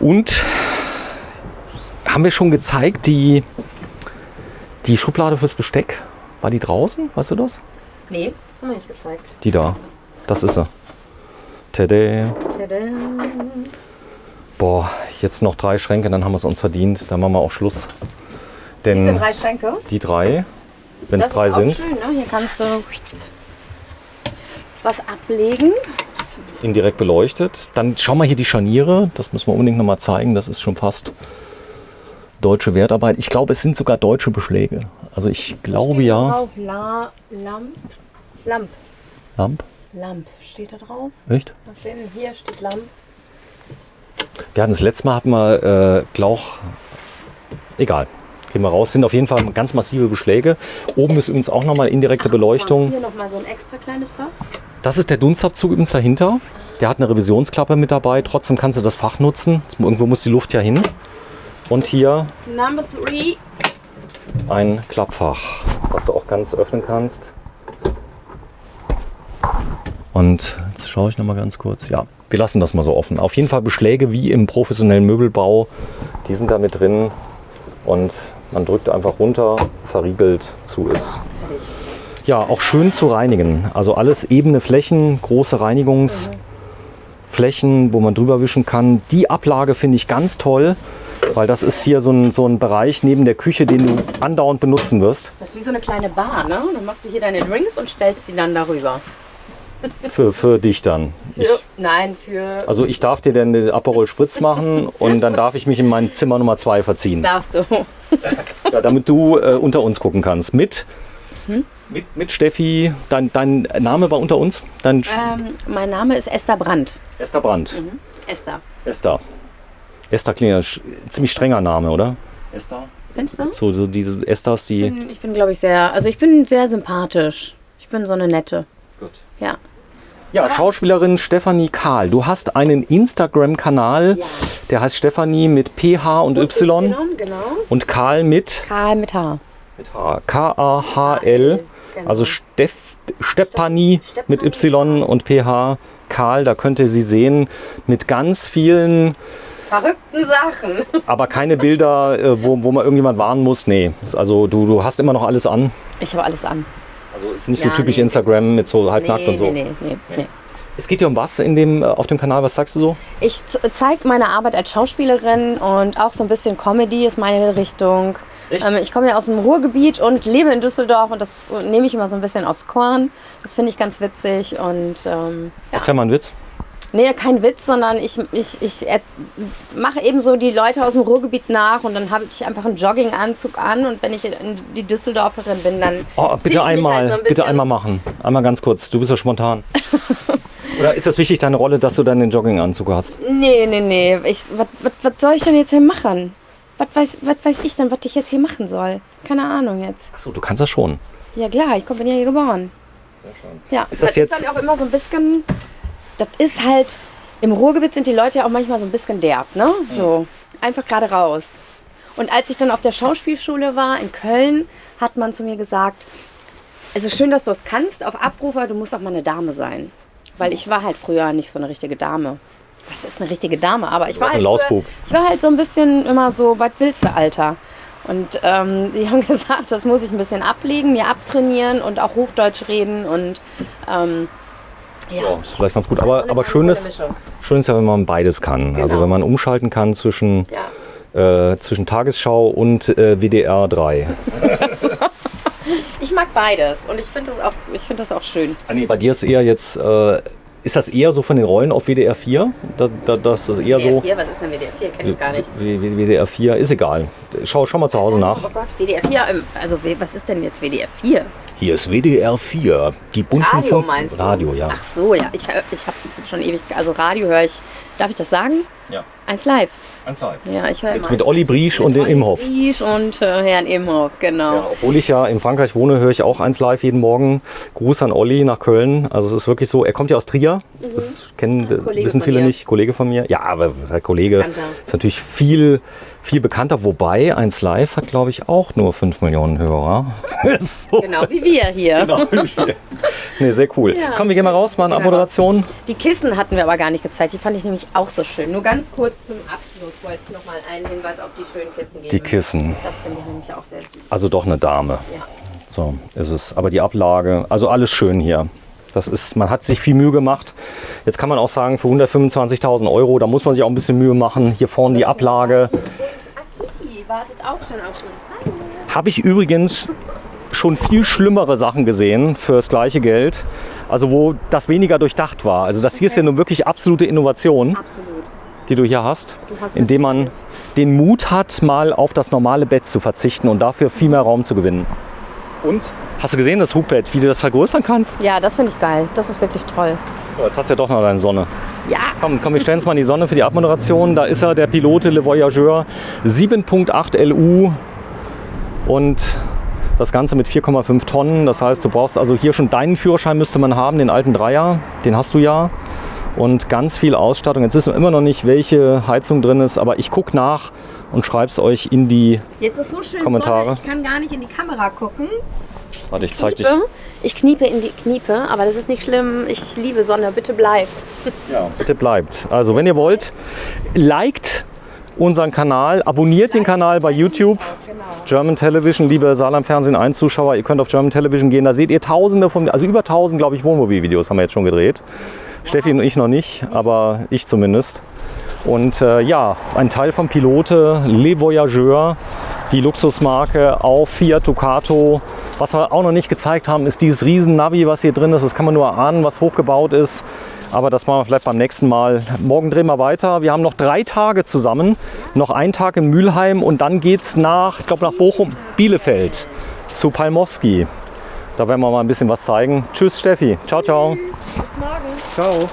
[SPEAKER 1] Und haben wir schon gezeigt, die Schublade fürs Besteck, war die draußen? Weißt du das?
[SPEAKER 2] Nee, haben wir nicht gezeigt.
[SPEAKER 1] Die da, das ist sie. Tada.
[SPEAKER 2] Tada.
[SPEAKER 1] Boah, jetzt noch 3 Schränke, dann haben wir es uns verdient. Dann machen wir auch Schluss. Denn
[SPEAKER 2] diese 3 Schränke?
[SPEAKER 1] Die 3, wenn es 3 sind.
[SPEAKER 2] Das ist auch schön, ne? Hier kannst du was ablegen.
[SPEAKER 1] Indirekt beleuchtet. Dann schau mal hier die Scharniere. Das müssen wir unbedingt noch mal zeigen. Das ist schon fast deutsche Wertarbeit. Ich glaube, es sind sogar deutsche Beschläge. Also ich glaube ja.
[SPEAKER 2] Lamp steht da drauf.
[SPEAKER 1] Echt?
[SPEAKER 2] Hier steht Lamp.
[SPEAKER 1] Wir hatten das letzte Mal, Glauch. Egal. Gehen wir raus. Sind auf jeden Fall ganz massive Beschläge. Oben ist übrigens auch nochmal indirekte Beleuchtung.
[SPEAKER 2] Hier nochmal so ein extra kleines Fach.
[SPEAKER 1] Das ist der Dunstabzug übrigens dahinter. Der hat eine Revisionsklappe mit dabei. Trotzdem kannst du das Fach nutzen. Irgendwo muss die Luft ja hin. Und hier
[SPEAKER 2] Number 3.
[SPEAKER 1] ein Klappfach, was du auch ganz öffnen kannst. Und jetzt schaue ich noch mal ganz kurz. Ja, wir lassen das mal so offen. Auf jeden Fall Beschläge wie im professionellen Möbelbau. Die sind da mit drin. Und man drückt einfach runter, verriegelt, zu ist. Ja, auch schön zu reinigen. Also alles ebene Flächen, große Reinigungsflächen, wo man drüber wischen kann. Die Ablage finde ich ganz toll, weil das ist hier so ein Bereich neben der Küche, den du andauernd benutzen wirst.
[SPEAKER 2] Das ist wie so eine kleine Bar, ne? Dann machst du hier deine Drinks und stellst die dann darüber.
[SPEAKER 1] Für dich dann. Also ich darf dir dann den Aperol Spritz machen und dann darf ich mich in mein Zimmer Nummer 2 verziehen.
[SPEAKER 2] Darfst du.
[SPEAKER 1] Ja, damit du unter uns gucken kannst. Mit Steffi. Dein Name war unter uns?
[SPEAKER 2] Mein Name ist Esther Brandt.
[SPEAKER 1] Esther Brandt.
[SPEAKER 2] Esther.
[SPEAKER 1] Esther klingt ja ein ziemlich strenger Name, oder? Esther?
[SPEAKER 2] Findest du?
[SPEAKER 1] So diese Esthers, die...
[SPEAKER 2] Ich bin, glaube ich, ich bin sehr sympathisch. Ich bin so eine nette.
[SPEAKER 1] Gut.
[SPEAKER 2] Ja.
[SPEAKER 1] Ja, Schauspielerin Stefanie Kahl. Du hast einen Instagram-Kanal, der heißt Stefanie mit PH und Y.
[SPEAKER 2] Genau.
[SPEAKER 1] Und Kahl mit?
[SPEAKER 2] Kahl mit H.
[SPEAKER 1] Mit H. K-A-H-L. Genau. Also Stefanie mit Y und PH. Kahl, da könnt ihr sie sehen mit ganz vielen
[SPEAKER 2] verrückten Sachen.
[SPEAKER 1] Aber keine Bilder, wo man irgendjemand warnen muss. Nee, also du hast immer noch alles an.
[SPEAKER 2] Ich habe alles an.
[SPEAKER 1] Also ist nicht so typisch Instagram mit so halbnackt und so.
[SPEAKER 2] Nee.
[SPEAKER 1] Es geht ja um was auf dem Kanal, was sagst du so?
[SPEAKER 2] Ich zeige meine Arbeit als Schauspielerin und auch so ein bisschen Comedy ist meine Richtung. Ich komme ja aus dem Ruhrgebiet und lebe in Düsseldorf und das nehme ich immer so ein bisschen aufs Korn. Das finde ich ganz witzig und
[SPEAKER 1] Erzähl mal einen Witz.
[SPEAKER 2] Nee, kein Witz, sondern ich mache eben so die Leute aus dem Ruhrgebiet nach und dann habe ich einfach einen Jogginganzug an und wenn ich die Düsseldorferin bin, dann
[SPEAKER 1] bitte einmal machen. Einmal ganz kurz, du bist ja spontan. Oder ist das wichtig, deine Rolle, dass du dann den Jogginganzug hast?
[SPEAKER 2] Nee. Was soll ich denn jetzt hier machen? Was weiß ich denn, was ich jetzt hier machen soll? Keine Ahnung jetzt.
[SPEAKER 1] Achso, du kannst das schon.
[SPEAKER 2] Ja klar, ich bin ja hier geboren.
[SPEAKER 1] Sehr schön.
[SPEAKER 2] Ja,
[SPEAKER 1] ist das jetzt...
[SPEAKER 2] ist dann auch immer so ein bisschen... Das ist halt, im Ruhrgebiet sind die Leute ja auch manchmal so ein bisschen derb, ne? So, einfach gerade raus. Und als ich dann auf der Schauspielschule war in Köln, hat man zu mir gesagt, es ist schön, dass du es kannst auf Abruf, aber du musst auch mal eine Dame sein. Weil ich war halt früher nicht so eine richtige Dame. Was ist eine richtige Dame? Aber ich war halt so ein bisschen immer so, was willst du, Alter? Und die haben gesagt, das muss ich ein bisschen ablegen, mir abtrainieren und auch Hochdeutsch reden und...
[SPEAKER 1] Ja, ist vielleicht ganz gut. Aber schön ist ja, wenn man beides kann. Genau. Also wenn man umschalten kann zwischen Tagesschau und WDR 3.
[SPEAKER 2] Ich mag beides und ich finde das auch schön.
[SPEAKER 1] Bei dir ist eher jetzt, ist das eher so von den Rollen auf WDR 4? Das ist eher
[SPEAKER 2] WDR 4,
[SPEAKER 1] so,
[SPEAKER 2] was ist denn WDR 4? Kenn ich gar nicht.
[SPEAKER 1] WDR 4, ist egal. Schau mal zu Hause nach.
[SPEAKER 2] Oh Gott, WDR 4, also was ist denn jetzt WDR 4?
[SPEAKER 1] Hier ist WDR 4, die bunten
[SPEAKER 2] Radio meinst du?
[SPEAKER 1] Radio, ja.
[SPEAKER 2] Ach so, ja. Ich habe schon ewig, also Radio höre ich, darf ich das sagen?
[SPEAKER 1] Ja.
[SPEAKER 2] 1 Live.
[SPEAKER 1] 1 Live.
[SPEAKER 2] Ja, ich höre
[SPEAKER 1] mit Olli Briesch und den Imhoff.
[SPEAKER 2] Briesch und Herrn Imhoff, genau.
[SPEAKER 1] Ja, obwohl ich ja in Frankreich wohne, höre ich auch 1 Live jeden Morgen. Gruß an Olli nach Köln. Also es ist wirklich so, er kommt ja aus Trier. Das wissen viele nicht. Kollege von mir. Ja, aber der Kollege ist natürlich viel bekannter. Wobei 1 Live hat, glaube ich, auch nur 5 Millionen Hörer.
[SPEAKER 2] So. Genau wie wir hier.
[SPEAKER 1] Genau wie wir. Nee, sehr cool. Ja, komm, wir gehen mal raus, mal eine Abmoderation.
[SPEAKER 2] Die Kissen hatten wir aber gar nicht gezeigt. Die fand ich nämlich auch so schön. Nur ganz kurz zum Abschluss wollte ich noch mal einen Hinweis auf die schönen Kissen geben.
[SPEAKER 1] Die Kissen.
[SPEAKER 2] Das finde ich nämlich auch sehr süß.
[SPEAKER 1] Also doch eine Dame.
[SPEAKER 2] Ja.
[SPEAKER 1] So ist es. Aber die Ablage, also alles schön hier. Man hat sich viel Mühe gemacht. Jetzt kann man auch sagen, für 125.000 €, da muss man sich auch ein bisschen Mühe machen. Hier vorne die Ablage.
[SPEAKER 2] Kitty wartet auch schon auf uns.
[SPEAKER 1] Habe ich übrigens schon viel schlimmere Sachen gesehen für das gleiche Geld. Also wo das weniger durchdacht war. Also das hier ist ja nun wirklich absolute Innovation, die du hier hast. Indem man den Mut hat, mal auf das normale Bett zu verzichten und dafür viel mehr Raum zu gewinnen. Und hast du gesehen, das Hubbett, wie du das vergrößern kannst?
[SPEAKER 2] Ja, das finde ich geil. Das ist wirklich toll.
[SPEAKER 1] So, jetzt hast du ja doch noch deine Sonne.
[SPEAKER 2] Ja.
[SPEAKER 1] Komm, wir stellen uns mal in die Sonne für die Abmoderation. Da ist er, der Pilote Le Voyageur 7.8 LU und das Ganze mit 4,5 Tonnen. Das heißt, du brauchst also hier schon deinen Führerschein müsste man haben, den alten Dreier, den hast du ja. Und ganz viel Ausstattung. Jetzt wissen wir immer noch nicht, welche Heizung drin ist, aber ich gucke nach und schreibe es euch in die
[SPEAKER 2] Jetzt ist so schön
[SPEAKER 1] Kommentare.
[SPEAKER 2] Sonne, ich kann gar nicht in die Kamera gucken.
[SPEAKER 1] Warte, ich zeig dich.
[SPEAKER 2] Ich kniepe in die Kniepe, aber das ist nicht schlimm. Ich liebe Sonne, bitte bleib.
[SPEAKER 1] Ja, bitte bleibt. Also wenn ihr wollt, liked unseren Kanal, abonniert den Kanal bei YouTube. German Television, liebe Saarland Fernsehen 1 Zuschauer, ihr könnt auf German Television gehen, da seht ihr über 1000, glaube ich, Wohnmobilvideos haben wir jetzt schon gedreht. Steffi und ich noch nicht, aber ich zumindest. Und ja, ein Teil vom Pilote, Le Voyageur, die Luxusmarke auf Fiat Ducato. Was wir auch noch nicht gezeigt haben, ist dieses riesen Navi, was hier drin ist. Das kann man nur erahnen, was hochgebaut ist. Aber das machen wir vielleicht beim nächsten Mal. Morgen drehen wir weiter. Wir haben noch 3 Tage zusammen. Noch einen Tag in Mülheim und dann geht es nach Bochum, Bielefeld zu Palmowski. Da werden wir mal ein bisschen was zeigen. Tschüss Steffi. Ciao, ciao.
[SPEAKER 2] Bis morgen.
[SPEAKER 1] Ciao.